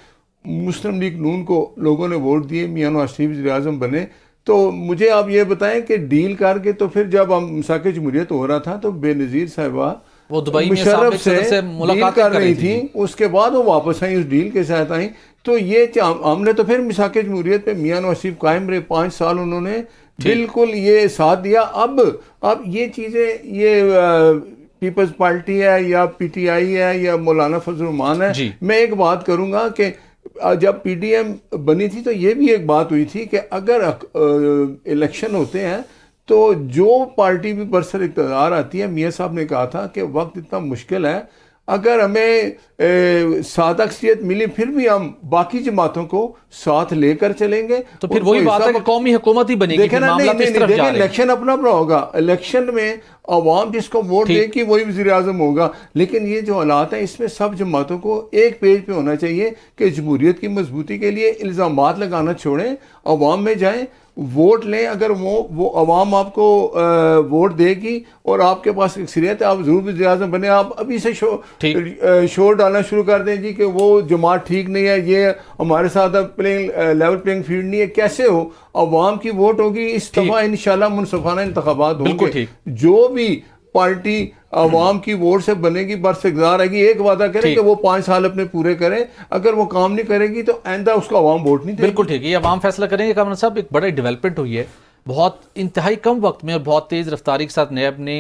मुस्लिम लीग नून को लोगों ने वोट दिए, मियां नवाज शरीफ वज़ीर आज़म बने। तो मुझे आप ये बताएं कि डील करके, तो फिर जब हम मिसाक जमहूरियत हो रहा था तो बेनज़ीर साहिबा
वो दुबई में
मुशर्रफ से
मुलाकात
कर रही थी, उसके बाद वो वापस आई, उस डील के साथ आई। तो ये हमने तो फिर मिसाक जमहूरियत पे मियां नवाज शरीफ कायम रहे, 5 साल उन्होंने बिल्कुल ये साथ दिया। अब ये चीज़ें, ये पीपल्स पार्टी है या PTI है या मौलाना फजल रहमान है, मैं एक बात करूँगा कि जब PDM बनी थी तो ये भी एक बात हुई थी कि अगर इलेक्शन होते हैं तो जो पार्टी भी बरसर इक़्तिदार आती है, मियाँ साहब ने कहा था कि वक्त इतना मुश्किल है, अगर हमें सात अक्सरियत मिली फिर भी हम बाकी जमातों को साथ लेकर चलेंगे।
तो फिर वही बात है कि कौमी हुकूमत ही बनेगी।
देखें ना, देखिए इलेक्शन अपना अपना होगा, इलेक्शन में अवाम जिसको वोट देगी वही वज़ीर आज़म होगा। लेकिन ये जो हालात हैं, इसमें सब जमातों को एक पेज पे होना चाहिए कि जमहूरियत की मजबूती के लिए इल्ज़ामात लगाना छोड़ें, अवाम में जाएं, वोट लें। अगर वो अवाम आपको वोट देगी और आपके पास अक्सरियत है, आप ज़रूर वज़ीर आज़म बने। आप अभी से शोर डालना शुरू कर दें जी कि वो जमात ठीक नहीं है, ये हमारे साथ लेवल प्लेइंग फील्ड नहीं है, कैसे हो? अवाम की वोट होगी, इस दफ़ा इंशाल्लाह मुनसफाना इंतखाबात होंगे। जो भी पार्टी अवाम की वोट से बनेगी, बरस इक़्तिदार आएगी, एक वादा करें कि वो 5 साल अपने पूरे करें। अगर वो काम नहीं करेगी तो आइंदा उसको अवाम वोट नहीं देगी।
बिल्कुल ठीक है, ये अवाम फैसला करेंगे। कामरान साहब, एक बड़ी डेवलपमेंट हुई है बहुत इंतहाई कम वक्त में और बहुत तेज़ रफ्तारी के साथ। नैब ने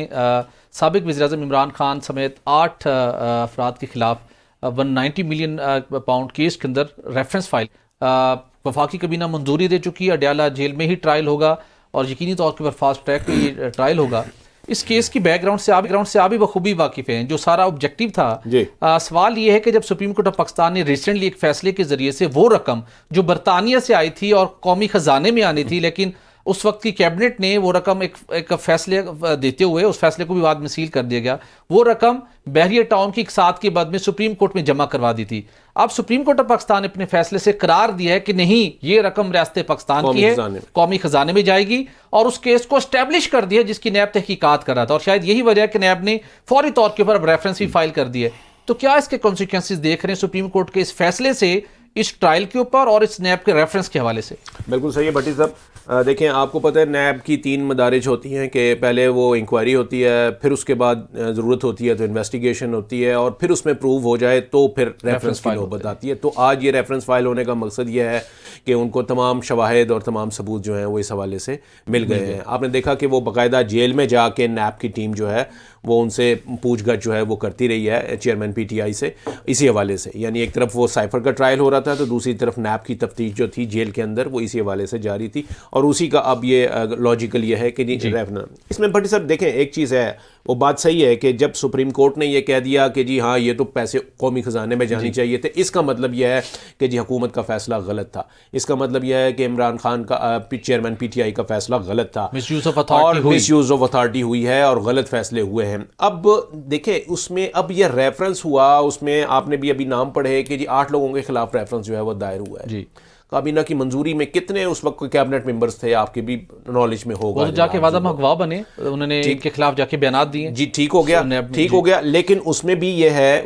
साबिक वज़ीर-ए-आज़म इमरान खान समेत 8 अफराद के खिलाफ 190 मिलियन पाउंड केस के अंदर रेफरेंस फाइल वफाकी कबीना मंजूरी दे चुकी है। अडयाला जेल में ही ट्रायल होगा और यकीनी तौर पर फास्ट ट्रैक पे ये ट्रायल होगा। इस केस की बैकग्राउंड से आप भी बखूबी वाकिफ़ हैं, जो सारा ऑब्जेक्टिव था। सवाल ये है कि जब सुप्रीम कोर्ट ऑफ पाकिस्तान ने रिसेंटली एक फैसले के जरिए से वो रकम जो बरतानिया से आई थी और कौमी खजाने में आनी थी, लेकिन उस वक्त की कैबिनेट ने वो रकम एक फैसले देते हुए उस फैसले को भी बाद में सील कर दिया गया, वो रकम बहरिया टाउन की इकसाद के बाद में सुप्रीम कोर्ट में जमा करवा दी थी। अब सुप्रीम कोर्ट ऑफ पाकिस्तान ने अपने फैसले से करार दिया है कि नहीं, ये रकम रियासत पाकिस्तान की है, कौमी खजाने में जाएगी, और उस केस को एस्टैब्लिश कर दिया जिसकी नैब तहकीकात कर रहा था। और शायद यही वजह है कि नैब ने फौरी तौर के ऊपर अब रेफरेंस भी फाइल कर दी है। तो क्या इसके कॉन्सिक्वेंसेस देख रहे हैं सुप्रीम कोर्ट के इस फैसले से? इस ट्रायल के ऊपर और इस नैब के रेफरेंस के हवाले से?
बिल्कुल सही है भट्टी साहब। देखें, आपको पता है नैब की 3 मदारिज होती हैं कि पहले वो इंक्वायरी होती है, फिर उसके बाद ज़रूरत होती है तो इन्वेस्टिगेशन होती है, और फिर उसमें प्रूव हो जाए तो फिर रेफरेंस की नौबत आती है। तो आज ये रेफरेंस फाइल होने का मकसद ये है कि उनको तमाम शवाहिद और तमाम सबूत जो हैं वो इस हवाले से मिल गए हैं। आपने देखा कि वो बाकायदा जेल में जाके नैब की टीम जो है वो उनसे पूछगछ जो है वो करती रही है चेयरमैन पीटीआई से इसी हवाले से। यानी एक तरफ वो साइफर का ट्रायल हो रहा था तो दूसरी तरफ नैब की तफ्तीश जो थी जेल के अंदर वो इसी हवाले से जारी थी, और उसी का अब ये लॉजिकल ये है कि इसमें भट्टी साहब देखें, एक चीज़ है, वो बात सही है कि जब सुप्रीम कोर्ट ने ये कह दिया कि जी हाँ ये तो पैसे कौमी ख़जाने में जानी चाहिए थे, इसका मतलब यह है कि जी हुकूमत का फैसला गलत था। इसका मतलब यह है कि इमरान खान का चेयरमैन पीटीआई का फैसला गलत था,
मिसयूज ऑफ
अथॉरिटी हुई है और गलत फैसले हुए हैं। अब देखें, उसमें अब ये रेफरेंस हुआ, उसमें आपने भी अभी नाम पढ़े कि जी 8 लोगों के खिलाफ रेफरेंस जो है वो दायर हुआ है जी। काबीना की मंजूरी में कितने उस वक्त कैबिनेट मेंबर्स थे, आपके भी नॉलेज में होगा,
वो जाके वादा में अगवा बने, उन्होंने इनके खिलाफ जाके बयान दिए
जी। ठीक हो गया, ठीक हो गया, लेकिन उसमें भी ये है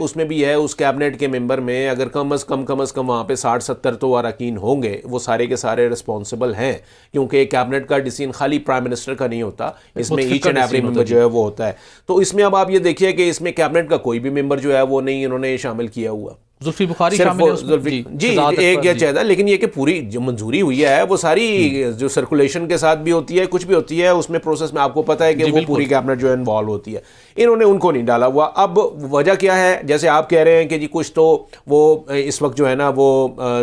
उस कैबिनेट के मेंबर में अगर कम अज़ कम वहाँ पे 60-70 तो अरकान होंगे, वो सारे के सारे रिस्पॉन्सिबल हैं, क्योंकि कैबिनेट का डिसीजन खाली प्राइम मिनिस्टर का नहीं होता, इसमें ईच एंड एवरी मेंबर जो है वो होता है। तो इसमें अब आप ये देखिए कि इसमें कैबिनेट का कोई भी मेंबर जो है वो नहीं इन्होंने शामिल किया हुआ।
जुल्फी बुखारी शामिल है उसमें,
जी एक या चाहता, लेकिन ये कि पूरी जो मंजूरी हुई है वो सारी जो सर्कुलेशन के साथ भी होती है, कुछ भी होती है उसमें प्रोसेस में आपको पता है कि वो पूरी कैबिनेट जो है इन्वॉल्व होती है। इन्होंने उनको नहीं डाला हुआ। अब वजह क्या है, जैसे आप कह रहे हैं कि जी कुछ तो वो इस वक्त जो है ना वो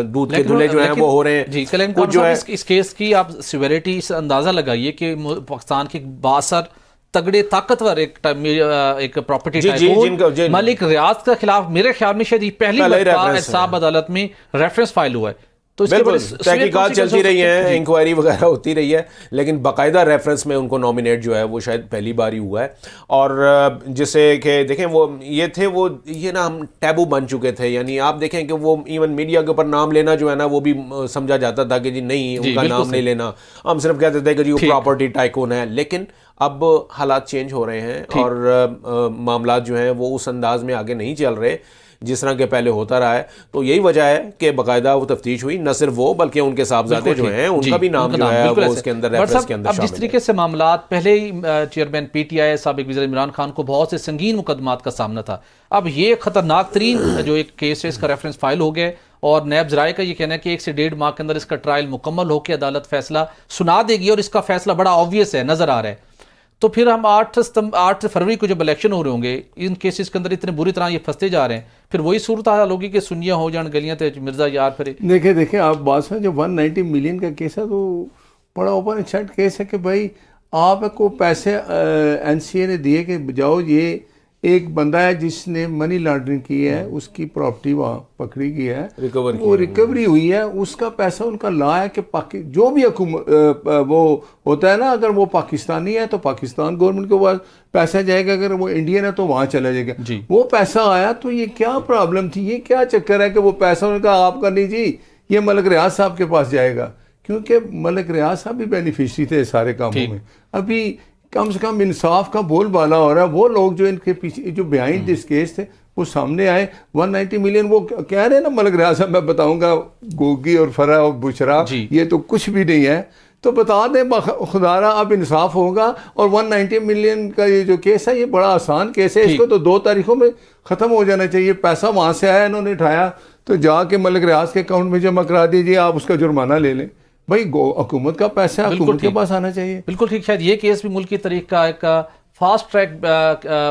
दूध के धुले जो है वो हो रहे हैं
जी। कुछ जो है इस केस की आप सिवियरिटी से अंदाजा लगाइए कि पाकिस्तान के बासर तगड़े ताकतवर एक प्रॉपर्टी टाइकून मलिक रियाज के खिलाफ मेरे ख्याल में शायद पहली बार एहतसाब अदालत में रेफरेंस फाइल हुआ है। तो
तहकीकात चलती रही है, इंक्वायरी वगैरह होती रही है, लेकिन बाकायदा रेफरेंस में उनको नॉमिनेट जो है वो शायद पहली बार ही हुआ है। और जिससे कि देखें वो ये ना हम टैबू बन चुके थे, यानी आप देखें कि वो इवन मीडिया के ऊपर नाम लेना जो है ना वो भी समझा जाता था कि जी नहीं उनका नाम नहीं लेना, हम सिर्फ कहते थे कि जी वो प्रॉपर्टी टाइकून है। लेकिन अब हालात चेंज हो रहे हैं और मामला जो हैं वो उस अंदाज में आगे नहीं चल रहे जिस तरह के पहले होता रहा है। तो यही वजह है कि बाकायदा वो तफ्तीश हुई, न सिर्फ वो बल्कि उनके साहबजादे जो हैं उनका भी नाम जो है वो उसके अंदर रेफरेंस के अंदर शामिल है।
जिस तरीके से मामला पहले ही चेयरमैन पीटीआई साबिक वज़ीर इमरान खान को बहुत से संगीन मुकदमात का सामना था, अब ये खतरनाक तरीन जो एक केस है इसका रेफरेंस फाइल हो गया और नैब ज़राए का ये कहना है कि 1 से 1.5 माह के अंदर इसका ट्रायल मुकम्मल होकर अदालत फैसला सुना देगी और इसका फैसला बड़ा ऑब्वियस है, नजर आ रहा है। तो फिर हम 8 फरवरी को जब इलेक्शन हो रहे होंगे, इन केसेस के अंदर इतने बुरी तरह ये फंसते जा रहे हैं, फिर वही सूरत हाल होगी कि सुनिया हो जान गलियां तो मिर्जा यार फिर
देखिए आप बात में जो 190 मिलियन का केस है तो बड़ा ओपन एंड शट केस है कि भाई आपको पैसे एनसीए ने दिए कि जाओ, ये एक बंदा है जिसने मनी लॉन्ड्रिंग की है, उसकी प्रॉपर्टी वहाँ पकड़ी गई है, रिकवरी हुई है, उसका पैसा उनका ला है कि जो भी वो होता है ना, अगर वो पाकिस्तानी है तो पाकिस्तान गवर्नमेंट के पास पैसा जाएगा, अगर वो इंडियन है तो वहाँ चला जाएगा। वो पैसा आया तो ये क्या प्रॉब्लम थी, ये क्या चक्कर है कि वो पैसा उनका आपका नहीं जी, ये मलिक रियाज साहब के पास जाएगा, क्योंकि मलिक रियाज साहब भी बेनिफिशरी थे सारे कामों में। अभी कम से कम इंसाफ का बोलबाला हो रहा है, वो लोग जो इनके पीछे जो बिहाइंड दिस केस थे वो सामने आए। 190 मिलियन वो कह रहे हैं ना मलिक रियाज साहब, मैं बताऊंगा गोगी और फरा और बुशरा ये तो कुछ भी नहीं है, तो बता दें खुदारा अब इंसाफ होगा। और 190 मिलियन का ये जो केस है ये बड़ा आसान केस है, इसको तो 2 तारीखों में ख़त्म हो जाना चाहिए। पैसा वहाँ से आया, इन्होंने उठाया तो जाके मलिक रियाज के अकाउंट में जमा करा दीजिए, आप उसका जुर्माना ले लें। भाई हुकूमत का पैसा हुकूमत के पास आना चाहिए।
बिल्कुल ठीक। शायद ये केस भी मुल्क की तारीख का एक फास्ट ट्रैक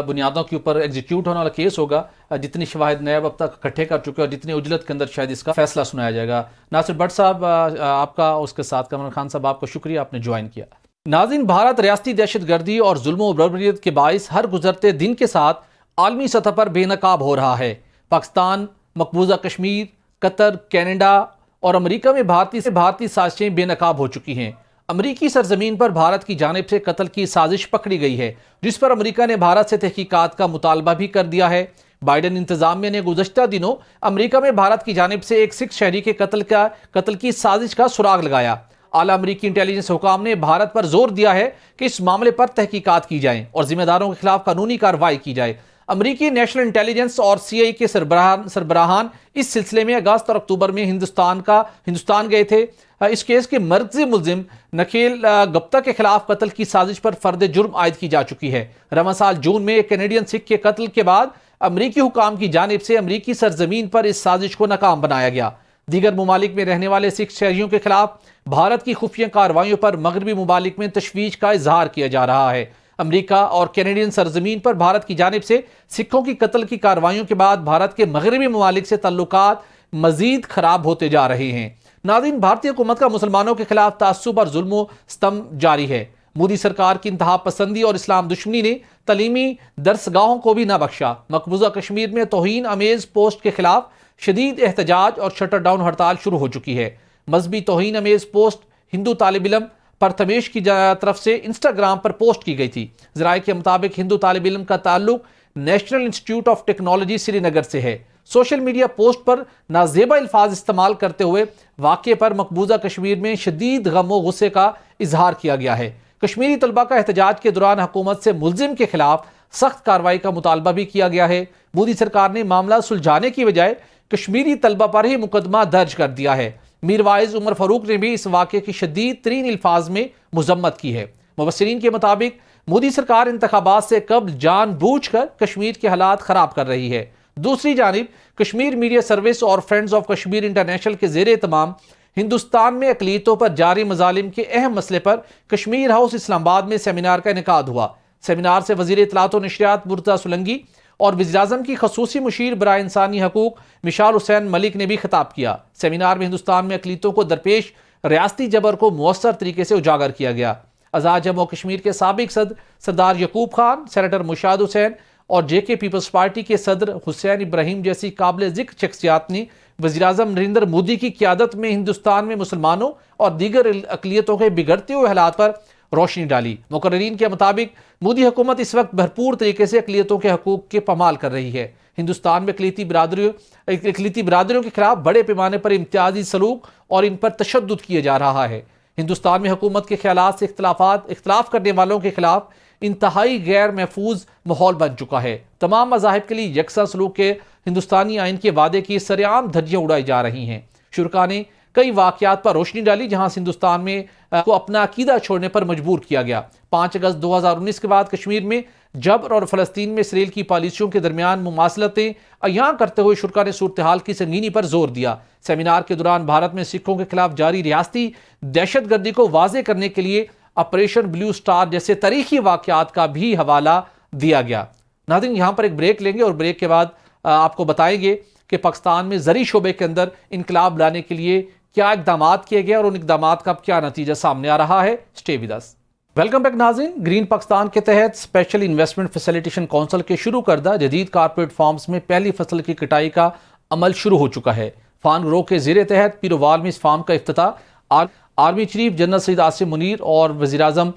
बुनियादों के ऊपर एग्जीक्यूट होने वाला केस होगा, जितनी शवाहिद नैब अब तक इकट्ठे कर चुके हैं और जितनी उजलत के अंदर शायद इसका फैसला सुनाया जाएगा। नासिर भट्ट साहब आपका, उसके साथ कमर खान साहब आपका शुक्रिया, आपने ज्वाइन किया। नाज़रीन, भारत रियासती दहशतगर्दी और जुल्म बर्बरियत के बाइस हर गुजरते दिन के साथ आलमी सतह पर बेनकाब हो रहा है। पाकिस्तान, मकबूजा कश्मीर, कतर, कैनेडा और अमेरिका में भारतीय साजिशें बेनकाब हो चुकी हैं। अमेरिकी सरजमीन पर भारत की जानिब से कत्ल की साजिश पकड़ी गई है, जिस पर अमेरिका ने भारत से तहकीकात का मुतालबा भी कर दिया है। बाइडन इंतजामिया ने गुज़श्ता दिनों अमेरिका में भारत की जानिब से एक सिख शहरी के कत्ल की साजिश का सुराग लगाया। आला अमेरिकी इंटेलिजेंस हुकाम ने भारत पर जोर दिया है कि इस मामले पर तहकीकात की जाए और जिम्मेदारों के खिलाफ कानूनी कार्रवाई की जाए। अमरीकी नेशनल इंटेलिजेंस और CIA के सरबराहान इस सिलसिले में अगस्त और अक्टूबर में हिंदुस्तान गए थे। इस केस के मर्कजी मुलजिम नखील गुप्ता के खिलाफ कत्ल की साजिश पर फर्द जुर्म आयद की जा चुकी है। रवां साल जून में एक कैनेडियन सिख के कत्ल के बाद अमरीकी हुकाम की जानिब से अमरीकी सरजमीन पर इस साजिश को नाकाम बनाया गया। दीगर मुमालिक में रहने वाले सिख शहरियों के खिलाफ भारत की खुफिया कार्रवाइयों पर मगरबी मुमालिक में तशवीश का इजहार किया जा रहा है। अमरीका और कैनेडियन सरजमीन पर भारत की जानिब से सिखों की कत्ल की कार्रवाइयों के बाद भारत के मगरबी मुमालिक से ताल्लुकात मजीद खराब होते जा रहे हैं। नाज़रीन, भारतीय हुकूमत का मुसलमानों के खिलाफ तासुब और जुल्म स्तम जारी है। मोदी सरकार की इंतहा पसंदी और इस्लाम दुश्मनी ने तलीमी दरसगाहों को भी न बख्शा। मकबूजा कश्मीर में तौहीन अमेज पोस्ट के खिलाफ शदीद एहतजाज और शटर डाउन हड़ताल शुरू हो चुकी है। मजहबी तौहीन अमेज पोस्ट हिंदू तालिब इल्म परतमेश की तरफ से इंस्टाग्राम पर पोस्ट की गई थी। ज़राए के मुताबिक हिंदू तालिब इल्म का ताल्लुक national institute of technology Srinagar से है। सोशल मीडिया पोस्ट पर नाजेबा अल्फाज इस्तेमाल करते हुए वाक़े पर मकबूजा कश्मीर में शदीद गम व गुस्से का इजहार किया गया है। कश्मीरी तलबा का एहतजाज के दौरान हुकूमत से मुलजिम के खिलाफ सख्त कार्रवाई का मुतालबा भी किया गया है। मोदी सरकार ने मामला सुलझाने की बजाय कश्मीरी तलबा पर ही मुकदमा दर्ज कर दिया है। मीरवाइज उमर फारूक ने भी इस वाक़े की शदीद तरीन अल्फाज में मुजम्मत की है। मुबस्सिरीन के मुताबिक मोदी सरकार इंतखाबात से कबल जानबूझकर कश्मीर के हालात ख़राब कर रही है। दूसरी जानिब कश्मीर मीडिया सर्विस और फ्रेंड्स ऑफ कश्मीर इंटरनेशनल के ज़ेर तमाम हिंदुस्तान में अक़लियतों पर जारी मजालिम के अहम मसले पर कश्मीर हाउस इस्लामाबाद में सेमिनार का इनेकाद हुआ। सेमिनार से वज़ीर इत्तलात व नशरियात मुर्तज़ा सुलंगी और वज़ीर-ए-आज़म की खसूसी मुशीर बराए इंसानी हकूक़ मिशाल हुसैन मलिक ने भी खिताब किया। सेमिनार में हिंदुस्तान में अक़लियतों को दरपेश रियासती जबर को मुअस्सर तरीके से उजागर किया गया। आज़ाद जम्मू कश्मीर के साबिक सदर सरदार यकूब खान, सेनेटर मुशाद हुसैन और JK पीपल्स पार्टी के सदर हुसैन इब्राहिम जैसी काबिल ज़िक्र शख्सियात ने वज़ीर-ए-आज़म नरेंद्र मोदी की क़यादत में हिंदुस्तान में मुसलमानों और दीगर अक़लियतों के बिगड़ते हुए हालात पर रोशनी डाली। मुकर्रिरीन के मुताबिक मोदी हुकूमत इस वक्त भरपूर तरीके से अक़लियतों के हकूक़ के पमाल कर रही है। हिंदुस्तान में अक़लियती बिरादरियों के खिलाफ बड़े पैमाने पर इम्तियाजी सलूक और इन पर तशद्दुद किया जा रहा है। हिंदुस्तान में हुकूमत के ख़यालात से इख्तलाफ करने वालों के खिलाफ इंतहाई गैर महफूज माहौल बन चुका है। तमाम मज़ाहिब के लिए यकसा सलूक के हिंदुस्तानी आइन के वादे की सरेआम धज्जियाँ उड़ाई जा रही हैं। शुरा ने कई वाक़यात पर रोशनी डाली जहाँ से हिंदुस्तान में को अपना अकीदा छोड़ने पर मजबूर किया गया। 5 अगस्त 2019 के बाद कश्मीर में जबर और फ़लस्तीन में इसराइल की पॉलिसियों के दरमियान मुमासलतें अयां करते हुए शुरा ने सूरत हाल की संगीनी पर जोर दिया। सेमिनार के दौरान भारत में सिखों के खिलाफ जारी रियासती दहशतगर्दी को वाज़े करने के लिए ऑपरेशन ब्लू स्टार जैसे तारीखी वाक़यात का भी हवाला दिया गया। नाज़रीन, यहाँ पर एक ब्रेक लेंगे और ब्रेक के बाद आपको बताएंगे कि पाकिस्तान में ज़री शोबे के अंदर इनकलाब लाने के लिए क्या इक़दाम किए गए और उन इक़दाम का क्या नतीजा सामने आ रहा है। Stay with us. Welcome back नाज़रीन। ग्रीन पाकिस्तान के तहत स्पेशल इन्वेस्टमेंट फैसिलिटेशन काउंसिल के शुरू करदा जदीद कारपोरेट फार्म्स में पहली फसल की कटाई का अमल शुरू हो चुका है। फार्म ग्रो के ज़ेरे तहत पीरोवाल में इस फार्म का इफ्तिताह army chief general Syed Asim Munir और वज़ीर-ए-आज़म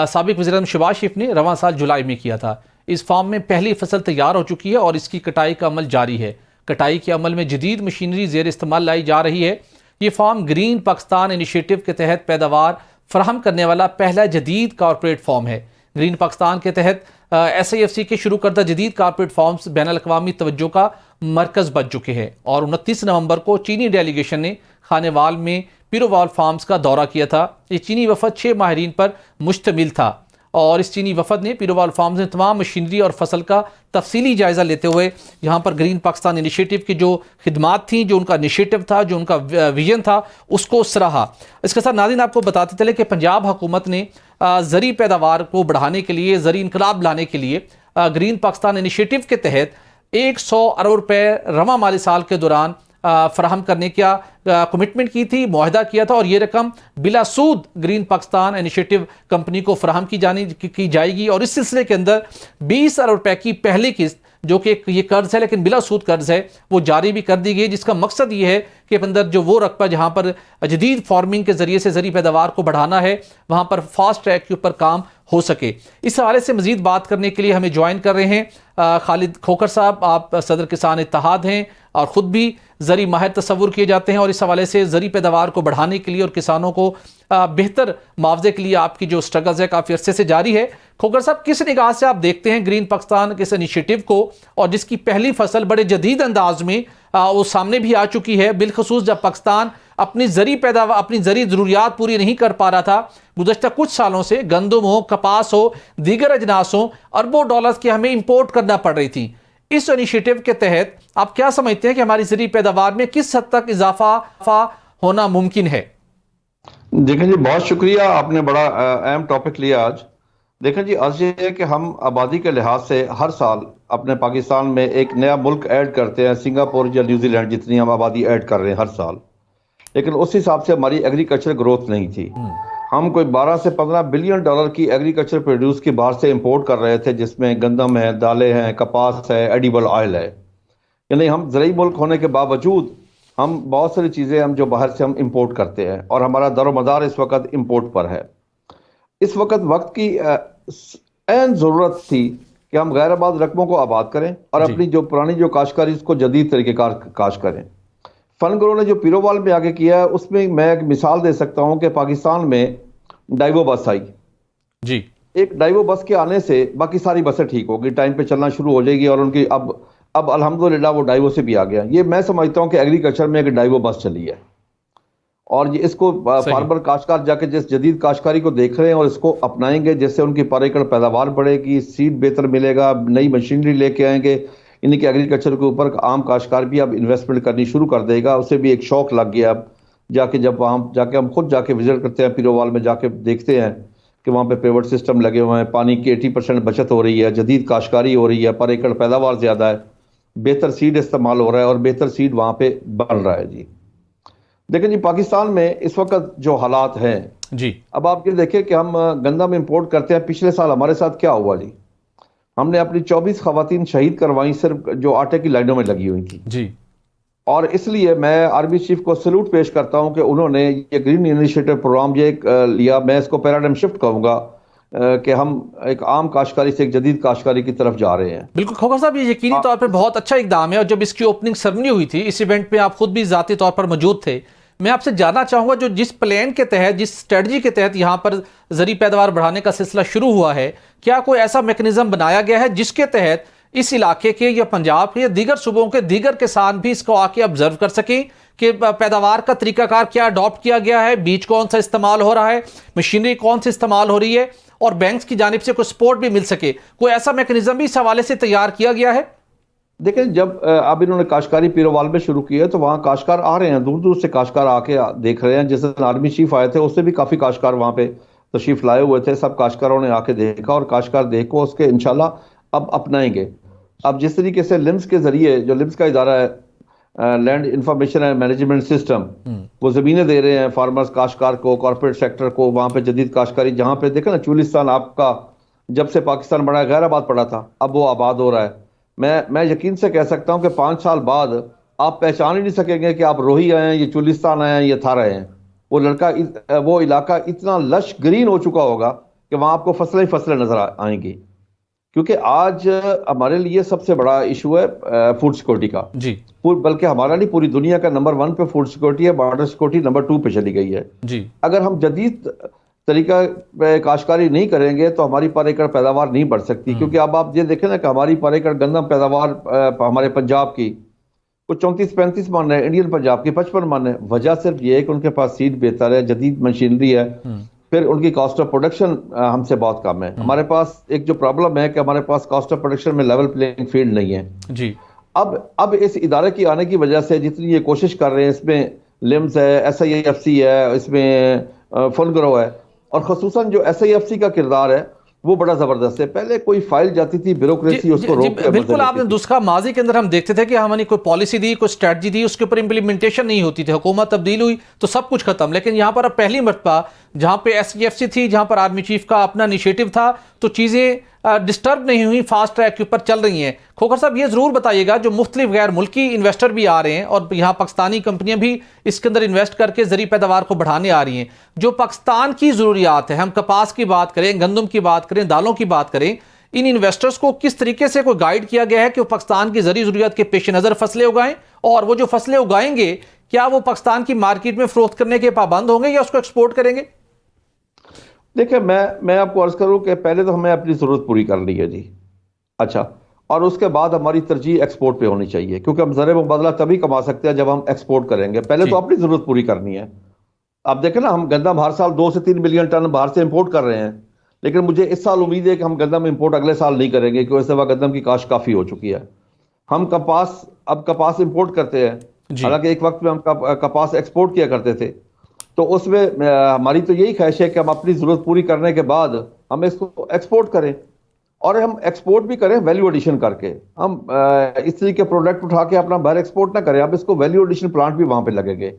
साबिक वज़ीर-ए-आज़म शहबाज शरीफ ने रवां साल जुलाई में किया था। इस फार्म में पहली फसल तैयार हो चुकी है और इसकी कटाई का अमल जारी है। कटाई के अमल में जदीद मशीनरी ज़ेर इस्तेमाल लाई जा रही है। ये फार्म ग्रीन पाकिस्तान इनिशिएटिव के तहत पैदावार फराहम करने वाला पहला जदीद कारपोरेट फार्म है। ग्रीन पाकिस्तान के तहत SIFC के शुरू करदा जदीद कारपोरेट फार्म्स बैनुल-अक़वामी तवज्जो का मरकज़ बन चुके हैं और 29 नवंबर को चीनी डेलीगेशन ने खानेवाल में पीरोवाल फार्म्स का दौरा किया था। ये चीनी वफद 6 माहिरीन पर मुश्तमिल था और इस चीनी वफद ने पीरोवाल फार्म्स में तमाम मशीनरी और फसल का तफसीली जायज़ा लेते हुए यहाँ पर ग्रीन पाकिस्तान इनिशिएटिव की जो खिदमात थी, जो उनका इनिशिएटिव था, जो उनका विजन था, उसको सराहा। इसके साथ नाज़रीन आपको बताते चले कि पंजाब हुकूमत ने ज़री पैदावार को बढ़ाने के लिए, ज़री इनकलाब लाने के लिए ग्रीन पाकिस्तान इनिशिएटिव के तहत 100 अरब रुपये रवां माली साल के दौरान फराहम करने का कमिटमेंट की थी, मुआहदा किया था और ये रकम बिला सूद ग्रीन पाकिस्तान इनिशिएटिव कंपनी को फराहम की जाएगी और इस सिलसिले के अंदर 20 अरब रुपए की पहली किस्त, जो कि ये कर्ज है लेकिन बिला सूद कर्ज है, वो जारी भी कर दी गई, जिसका मकसद ये है कि अंदर जो वो रकबा जहाँ पर जदीद फार्मिंग के ज़रिए से ज़री पैदावार को बढ़ाना है वहाँ पर फास्ट ट्रैक के ऊपर काम हो सके। इस हवाले से मज़ीद बात करने के लिए हमें ज्वाइन कर रहे हैं खालिद खोखर साहब। आप सदर किसान इत्तेहाद हैं और ख़ुद भी ज़री माहिर तस्वुर किए जाते हैं और इस हवाले से ज़री पैदावार को बढ़ाने के लिए और किसानों को बेहतर मुआवजे के लिए आपकी जो स्ट्रगल्स है काफ़ी अरसे से जारी है। खोखर साहब, किस निगाह से आप देखते हैं ग्रीन पाकिस्तान के इस इनिशिएटिव को, और जिसकी पहली फसल बड़े जदीद अंदाज में वो सामने भी आ चुकी है, बिलखसूस जब पाकिस्तान अपनी ज़री पैदावार, अपनी ज़री ज़रूरियात पूरी नहीं कर पा रहा था गुज़श्ता कुछ सालों से, गंदम हो, कपास हो, दीगर अजनास हो, अरबों डॉलर्स की हमें इंपोर्ट करना पड़ रही थी। इस इनिशिएटिव के तहत आप क्या समझते हैं कि हमारी ज़री पैदावार में किस हद तक इजाफा होना मुमकिन है?
देखें जी, बहुत शुक्रिया, आपने बड़ा अहम टॉपिक लिया आज। देखें जी, अर्ज ये है कि हम आबादी के लिहाज से हर साल अपने पाकिस्तान में एक नया मुल्क ऐड करते हैं, सिंगापुर या न्यूजीलैंड जितनी हम आबादी ऐड कर रहे हैं हर साल, लेकिन उस हिसाब से हमारी एग्रीकल्चर ग्रोथ नहीं थी। हम कोई 12 से 15 बिलियन डॉलर की एग्रीकल्चर प्रोड्यूस की बाहर से इंपोर्ट कर रहे थे, जिसमें गंदम है, दालें हैं, कपास है, एडिबल ऑयल है। यानी हम ज़रूरी मुल्क होने के बावजूद हम बहुत सारी चीज़ें हम जो बाहर से हम इंपोर्ट करते हैं, और हमारा दरोमदार इस वक्त इंपोर्ट पर है। इस वक्त की अहम ज़रूरत थी कि हम गैर आबाद रकबों को आबाद करें और अपनी जो पुरानी जो काश्तकारी उसको जदीद तरीक़ेकार काश करें। फन ग्रो ने जो पीरोवाल में आगे किया है, उसमें मैं एक मिसाल दे सकता हूं कि पाकिस्तान में डाइवो बस आई
जी।
एक डाइवो बस के आने से बाकी सारी बसें ठीक होगी, टाइम पे चलना शुरू हो जाएगी, और उनकी अब अल्हम्दुलिल्लाह वो डाइवो से भी आ गया। ये मैं समझता हूं कि एग्रीकल्चर में एक डाइवो बस चली है, और ये इसको फार्मर काश्तकार जाके जिस जदीद काश्तकारी को देख रहे हैं और इसको अपनाएंगे, जिससे उनकी पर एकड़ पैदावार बढ़ेगी, सीड बेहतर मिलेगा, नई मशीनरी लेके आएंगे, यानी कि एग्रीकल्चर के ऊपर आम काश्तकार भी अब इन्वेस्टमेंट करनी शुरू कर देगा। उसे भी एक शौक लग गया। अब जाके जब वहाँ जाके हम खुद जाके विजिट करते हैं, पीरोवाल में जाके देखते हैं कि वहाँ पे पेवर्ट सिस्टम लगे हुए हैं, पानी की 80% बचत हो रही है, जदीद काश्तकारी हो रही है, पर एकड़ पैदावार ज़्यादा है, बेहतर सीड इस्तेमाल हो रहा है और बेहतर सीड वहाँ पे बन रहा है जी। लेकिन जी पाकिस्तान में इस वक्त जो हालात हैं
जी,
अब आप ये देखें कि हम गंदम इंपोर्ट करते हैं। पिछले साल हमारे साथ क्या हुआ जी, हमने अपनी 24 खवातीन शहीद करवाई सिर्फ जो आटे की लाइनों में लगी हुई थी
जी।
और इसलिए मैं आर्मी चीफ को सैल्यूट पेश करता हूं कि उन्होंने ये ग्रीन इनिशिएटिव प्रोग्राम ये लिया। मैं इसको पैराडाइम शिफ्ट कहूँगा कि हम एक आम काश्तकारी से एक जदीद काश्तकारी की तरफ जा रहे हैं।
बिल्कुल खोखर साहब, ये यकीनी तौर पर बहुत अच्छा इकदाम है, और जब इसकी ओपनिंग सेरेमनी हुई थी, इस इवेंट में आप खुद भी ज़ाती तौर पर मौजूद थे। मैं आपसे जानना चाहूँगा, जो जिस प्लान के तहत, जिस स्ट्रेटजी के तहत यहाँ पर ज़री पैदावार बढ़ाने का सिलसिला शुरू हुआ है, क्या कोई ऐसा मैकेनिज्म बनाया गया है जिसके तहत इस इलाके के या पंजाब के या दीगर सूबों के दीगर किसान भी इसको आके ऑब्जर्व कर सकें कि पैदावार का तरीकाकार क्या अडॉप्ट किया गया है, बीज कौन सा इस्तेमाल हो रहा है, मशीनरी कौन सी इस्तेमाल हो रही है, और बैंक्स की जानिब से कोई सपोर्ट भी मिल सके? कोई ऐसा मैकेनिज्म भी इस हवाले से तैयार किया गया है?
देखें, जब अब इन्होंने काश्तकारी पीरोवाल में शुरू किया तो वहाँ काश्तकार आ रहे हैं, दूर दूर से काश्तकार आके देख रहे हैं। जिस दिन आर्मी चीफ आए थे उससे भी काफ़ी काश्तकार वहाँ पे तशरीफ लाए हुए थे। सब काश्तकारों ने आके देखा और काश्तकार देख को उसके इंशाल्लाह अब अपनाएंगे। अब जिस तरीके से लिम्स के जरिए, जो लिम्स का इदारा है, land information and management system, वो ज़मीनें दे रहे हैं फार्मर्स, काश्तकार को, कॉर्पोरेट सेक्टर को, वहाँ पे जदीद काश्तकारी, जहाँ पे देखें ना चुलिस्तान आपका जब से पाकिस्तान बड़ा गैर आबाद पड़ा था, अब वो आबाद हो रहा है। मैं यकीन से कह सकता हूं कि 5 साल बाद आप पहचान ही नहीं सकेंगे कि आप रोही आए हैं, ये चुलिस्तान आए हैं, ये थार आए हैं। वो इलाका इतना लश ग्रीन हो चुका होगा कि वहां आपको फसलें ही फसलें नजर आएंगी। क्योंकि आज हमारे लिए सबसे बड़ा इशू है फूड सिक्योरिटी का
जी,
बल्कि हमारा नहीं, पूरी दुनिया का नंबर 1 पे फूड सिक्योरिटी है, बॉर्डर सिक्योरिटी नंबर 2 पे चली गई है
जी।
अगर हम जदीद तरीका काश्तकारी नहीं करेंगे तो हमारी पर एकड़ पैदावार नहीं बढ़ सकती। क्योंकि अब आप ये देखें ना कि हमारी पर एकड़ गंदम पैदावार हमारे पंजाब की कुछ 34-35 मन है, इंडियन पंजाब की 55 मन है। वजह सिर्फ ये है कि उनके पास सीड बेहतर है, जदीद मशीनरी है, फिर उनकी कॉस्ट ऑफ प्रोडक्शन हमसे बहुत कम है। हमारे पास एक जो प्रॉब्लम है कि हमारे पास कॉस्ट ऑफ प्रोडक्शन में लेवल प्लेइंग फील्ड नहीं है
जी।
अब इस इदारे की आने की वजह से जितनी ये कोशिश कर रहे हैं, इसमें लिम्स है, SIFC है, इसमें फनग्रो है, और खसूसन जो SIFC का किरदार है वो बड़ा जबरदस्त है। पहले कोई फाइल जाती थी, ब्यूरोक्रेसी उसको रोक के
बिल्कुल आपने दूसरा माजी के अंदर हम देखते थे कि हमने कोई पॉलिसी दी, कोई स्ट्रेटजी दी, उसके ऊपर इंप्लीमेंटेशन नहीं होती थी। हुकूमत तब्दील हुई तो सब कुछ खत्म। लेकिन यहाँ पर अब पहली मरतबा जहाँ पे SIFC थी, जहाँ पर आर्मी चीफ का अपना इनिशिएटिव था, तो चीज़ें डिस्टर्ब नहीं हुई, फास्ट ट्रैक के ऊपर चल रही हैं। खोखर साहब, ये ज़रूर बताइएगा, जो मुख्तलिफ गैर मुल्की इन्वेस्टर भी आ रहे हैं और यहाँ पाकिस्तानी कंपनियां भी इसके अंदर इन्वेस्ट करके ज़री पैदावार को बढ़ाने आ रही हैं, जो पाकिस्तान की ज़रूरियात है, हम कपास की बात करें, गंदम की बात करें, दालों की बात करें, इन इन्वेस्टर्स को किस तरीके से कोई गाइड किया गया है कि वो पाकिस्तान की ज़री ज़रूरियात के पेश नज़र फसलें उगाएं, और वो जो फसलें उगाएंगे क्या वो पाकिस्तान की मार्केट में फ़रोख्त करने के पाबंद होंगे या उसको एक्सपोर्ट करेंगे?
देखिए, मैं आपको अर्ज करूं कि पहले तो हमें अपनी ज़रूरत पूरी करनी है जी। अच्छा, और उसके बाद हमारी तरजीह एक्सपोर्ट पे होनी चाहिए, क्योंकि हम ज़र मुबादला तभी कमा सकते हैं जब हम एक्सपोर्ट करेंगे। पहले तो अपनी ज़रूरत पूरी करनी है। आप देखें ना, हम गंदम हर साल 2 से 3 मिलियन टन बाहर से इंपोर्ट कर रहे हैं, लेकिन मुझे इस साल उम्मीद है कि हम गंदम इंपोर्ट अगले साल नहीं करेंगे, क्योंकि इस दफ़ा गंदम की काश्त काफ़ी हो चुकी है। हम कपास इंपोर्ट करते हैं, हालांकि एक वक्त में हम कपास एक्सपोर्ट किया करते थे। तो उसमें हमारी तो यही ख्वाहिश है कि हम अपनी ज़रूरत पूरी करने के बाद हम इसको एक्सपोर्ट करें, और हम एक्सपोर्ट भी करें वैल्यू एडिशन करके। हम इस तरीके के प्रोडक्ट उठा के अपना बाहर एक्सपोर्ट ना करें, अब इसको वैल्यू एडिशन प्लांट भी वहां पे लगेंगे।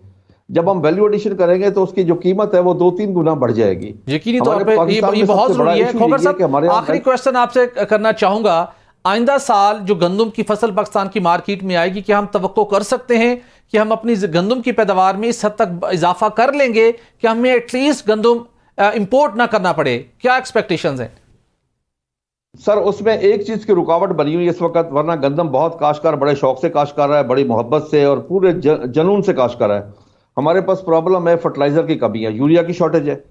जब हम वैल्यू एडिशन करेंगे तो उसकी जो कीमत है वो 2-3 गुना बढ़ जाएगी।
यकीनी तौर पे ये बहुत जरूरी है। खोखर साहब, आखिरी क्वेश्चन आपसे करना चाहूंगा, आइंदा साल जो गंदम की फसल पाकिस्तान की मार्केट में आएगी, क्या हम तवक्को कर सकते हैं कि हम अपनी गंदम की पैदावार में इस हद तक इजाफा कर लेंगे कि हमें एटलीस्ट गंदम इंपोर्ट ना करना पड़े? क्या एक्सपेक्टेशंस हैं?
सर, उसमें एक चीज की रुकावट बनी हुई है इस वक्त, वरना गंदम बहुत काश्तकार बड़े शौक से काश्त कर रहा है, बड़ी मोहब्बत से और पूरे जनून से काश्त कर रहा है। हमारे पास प्रॉब्लम है, फर्टिलाइजर की कमी है, यूरिया की शॉर्टेज है,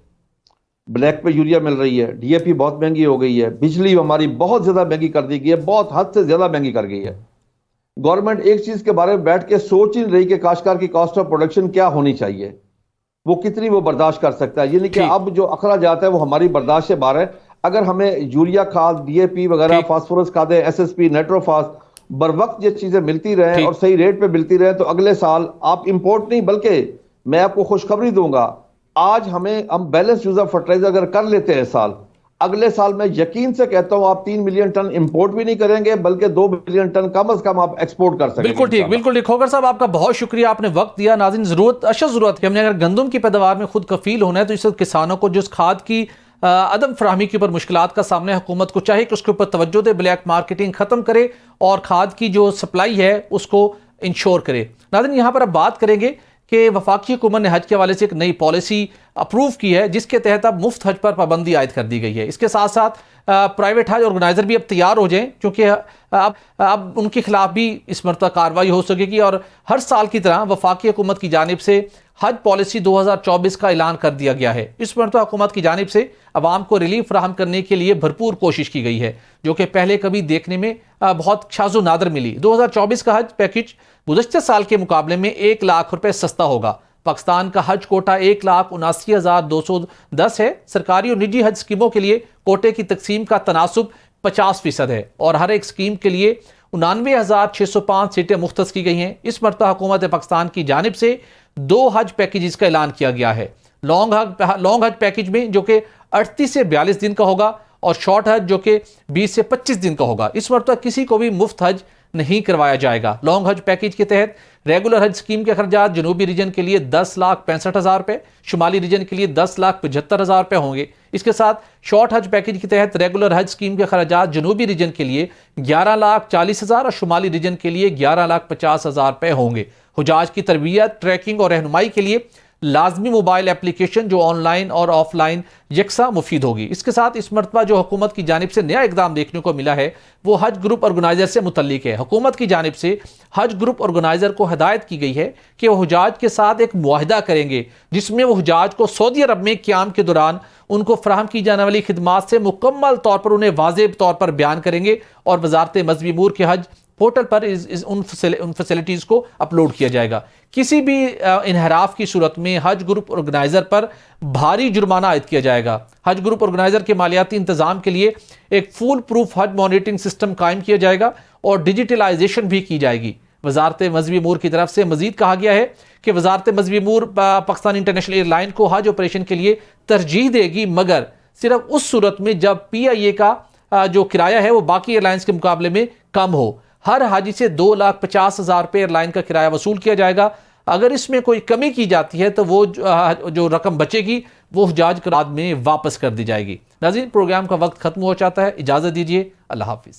ब्लैक पे यूरिया मिल रही है, डीएपी बहुत महंगी हो गई है, बिजली हमारी बहुत ज्यादा महंगी कर दी गई है, बहुत हद से ज्यादा महंगी कर गई है। गवर्नमेंट एक चीज के बारे में बैठ के सोच ही नहीं रही कि काश्तकार की कॉस्ट ऑफ प्रोडक्शन क्या होनी चाहिए, वो कितनी वो बर्दाश्त कर सकता है। यानी कि अब जो अखरा जाता है वो हमारी बर्दाश्त से बाहर है। अगर हमें यूरिया खाद, डीएपी वगैरह, फास्फोरस खादें, एसएसपी, नाइट्रोफास बर वक्त ये चीजें मिलती रहे और सही रेट पे मिलती रहे, तो अगले साल आप इंपोर्ट नहीं, बल्कि मैं आपको खुशखबरी दूंगा, आज हम बैलेंस यूज ऑफ फर्टिलाइजर अगर कर लेते हैं साल, अगले साल मैं यकीन से कहता हूं आप 3 मिलियन टन इंपोर्ट भी नहीं करेंगे, बल्कि 2 मिलियन टन कम से कम आप एक्सपोर्ट कर सकेंगे।
बिल्कुल ठीक, बिल्कुल ठीक। खोखर साहब, आपका बहुत शुक्रिया, आपने वक्त दिया। नाज़रीन, जरूरत है, हमने अगर गंदम की पैदावार में खुद कफील होना है तो इस किसानों को जो खाद की अदम फराहमी के ऊपर मुश्किलात का सामने हुकूमत को चाहिए कि उसके ऊपर तवज्जो दे, ब्लैक मार्केटिंग खत्म करे और खाद की जो सप्लाई है उसको इंश्योर करे। नाज़रीन, यहाँ पर अब बात करेंगे कि वफाकी हुकूमत ने हज के हवाले से एक नई पॉलिसी अप्रूव की है, जिसके तहत अब मुफ्त हज पर पाबंदी आयद कर दी गई है। इसके साथ साथ प्राइवेट हज ऑर्गेनाइजर भी अब तैयार हो जाएं, क्योंकि अब उनके खिलाफ भी इस मरतबा कार्रवाई हो सकेगी। और हर साल की तरह वफाकी हुकूमत की जानिब से हज पॉलिसी 2024 का ऐलान कर दिया गया है। इस मरतबा हुकूमत की जानिब से अवाम को रिलीफ फराहम करने के लिए भरपूर कोशिश की गई है, जो कि पहले कभी देखने में बहुत शाज़ो नादर मिली। 2024 का हज पैकेज गुज़श्ता साल के मुकाबले में 1 लाख रुपए सस्ता होगा। पाकिस्तान का हज कोटा 1,79,210 है। सरकारी और निजी हज स्कीमों के लिए कोटे की तकसीम का तनासुब 50% है और हर एक स्कीम के लिए 99,605 सीटें मुख्तस की गई हैं। इस मरतबा हुकूमत पाकिस्तान की जानिब से 2 हज पैकेजेस का ऐलान किया गया है। लॉन्ग हज पैकेज में जो कि 38 से 42 दिन का होगा, और शॉर्ट हज जो कि 20 से 25 दिन का होगा। इस मरतबा किसी को भी मुफ्त हज नहीं करवाया जाएगा। लॉन्ग हज पैकेज के तहत रेगुलर हज स्कीम के खर्चात जनूबी रीजन के लिए 10,65,000 रुपये, शुमाली रीजन के लिए 10,75,000 रुपये होंगे। इसके साथ शॉर्ट हज पैकेज के तहत रेगुलर हज स्कीम के खर्चात जनूबी रीजन के लिए 11,40,000 और शुमाली रीजन के लिए 11,50,000 रुपये होंगे। हुजाज की तरबियत, ट्रैकिंग और रहनुमाई के लिए लाजमी मोबाइल एप्लीकेशन जो ऑनलाइन और ऑफलाइन यकसा मुफीद होगी। इसके साथ इस मरतबा जो हुकूमत की जानिब से नया इकदाम देखने को मिला है वो हज ग्रुप ऑर्गेनाइजर से मुतल्लिक है। हुकूमत की जानिब से हज ग्रुप ऑर्गेनाइजर को हिदायत की गई है कि वह हुजाज के साथ एक मुआहिदा करेंगे, जिसमें वो हुजाज को सऊदी अरब में क़याम के दौरान उनको फराहम की जाने वाली खिदमात से मुकम्मल तौर पर उन्हें वाज़ेह तौर पर बयान करेंगे, और वजारत मज़हबी अमूर के हज पोर्टल पर उन फैसिलिटीज़ को अपलोड किया जाएगा। किसी भी इनहराफ की सूरत में हज ग्रुप ऑर्गेनाइजर पर भारी जुर्माना आयद किया जाएगा। हज ग्रुप ऑर्गेनाइजर के मालियाती इंतजाम के लिए एक फुल प्रूफ हज मॉनिटरिंग सिस्टम कायम किया जाएगा और डिजिटलाइजेशन भी की जाएगी। वजारत मज़हबी अमूर की तरफ से मजीद कहा गया है कि वजारत मज़हबी अमूर पाकिस्तान इंटरनेशनल एयरलाइन को हज ऑपरेशन के लिए तरजीह देगी, मगर सिर्फ उस सूरत में जब PIA का जो किराया है वो बाकी एयरलाइंस के मुकाबले में कम हो। हर हाजी से 2,50,000 रुपये एयरलाइन का किराया वसूल किया जाएगा। अगर इसमें कोई कमी की जाती है तो वो जो रकम बचेगी वो हुजाज के बाद में वापस कर दी जाएगी। नाज़रीन, प्रोग्राम का वक्त खत्म हो जाता है, इजाज़त दीजिए, अल्लाह हाफिज़।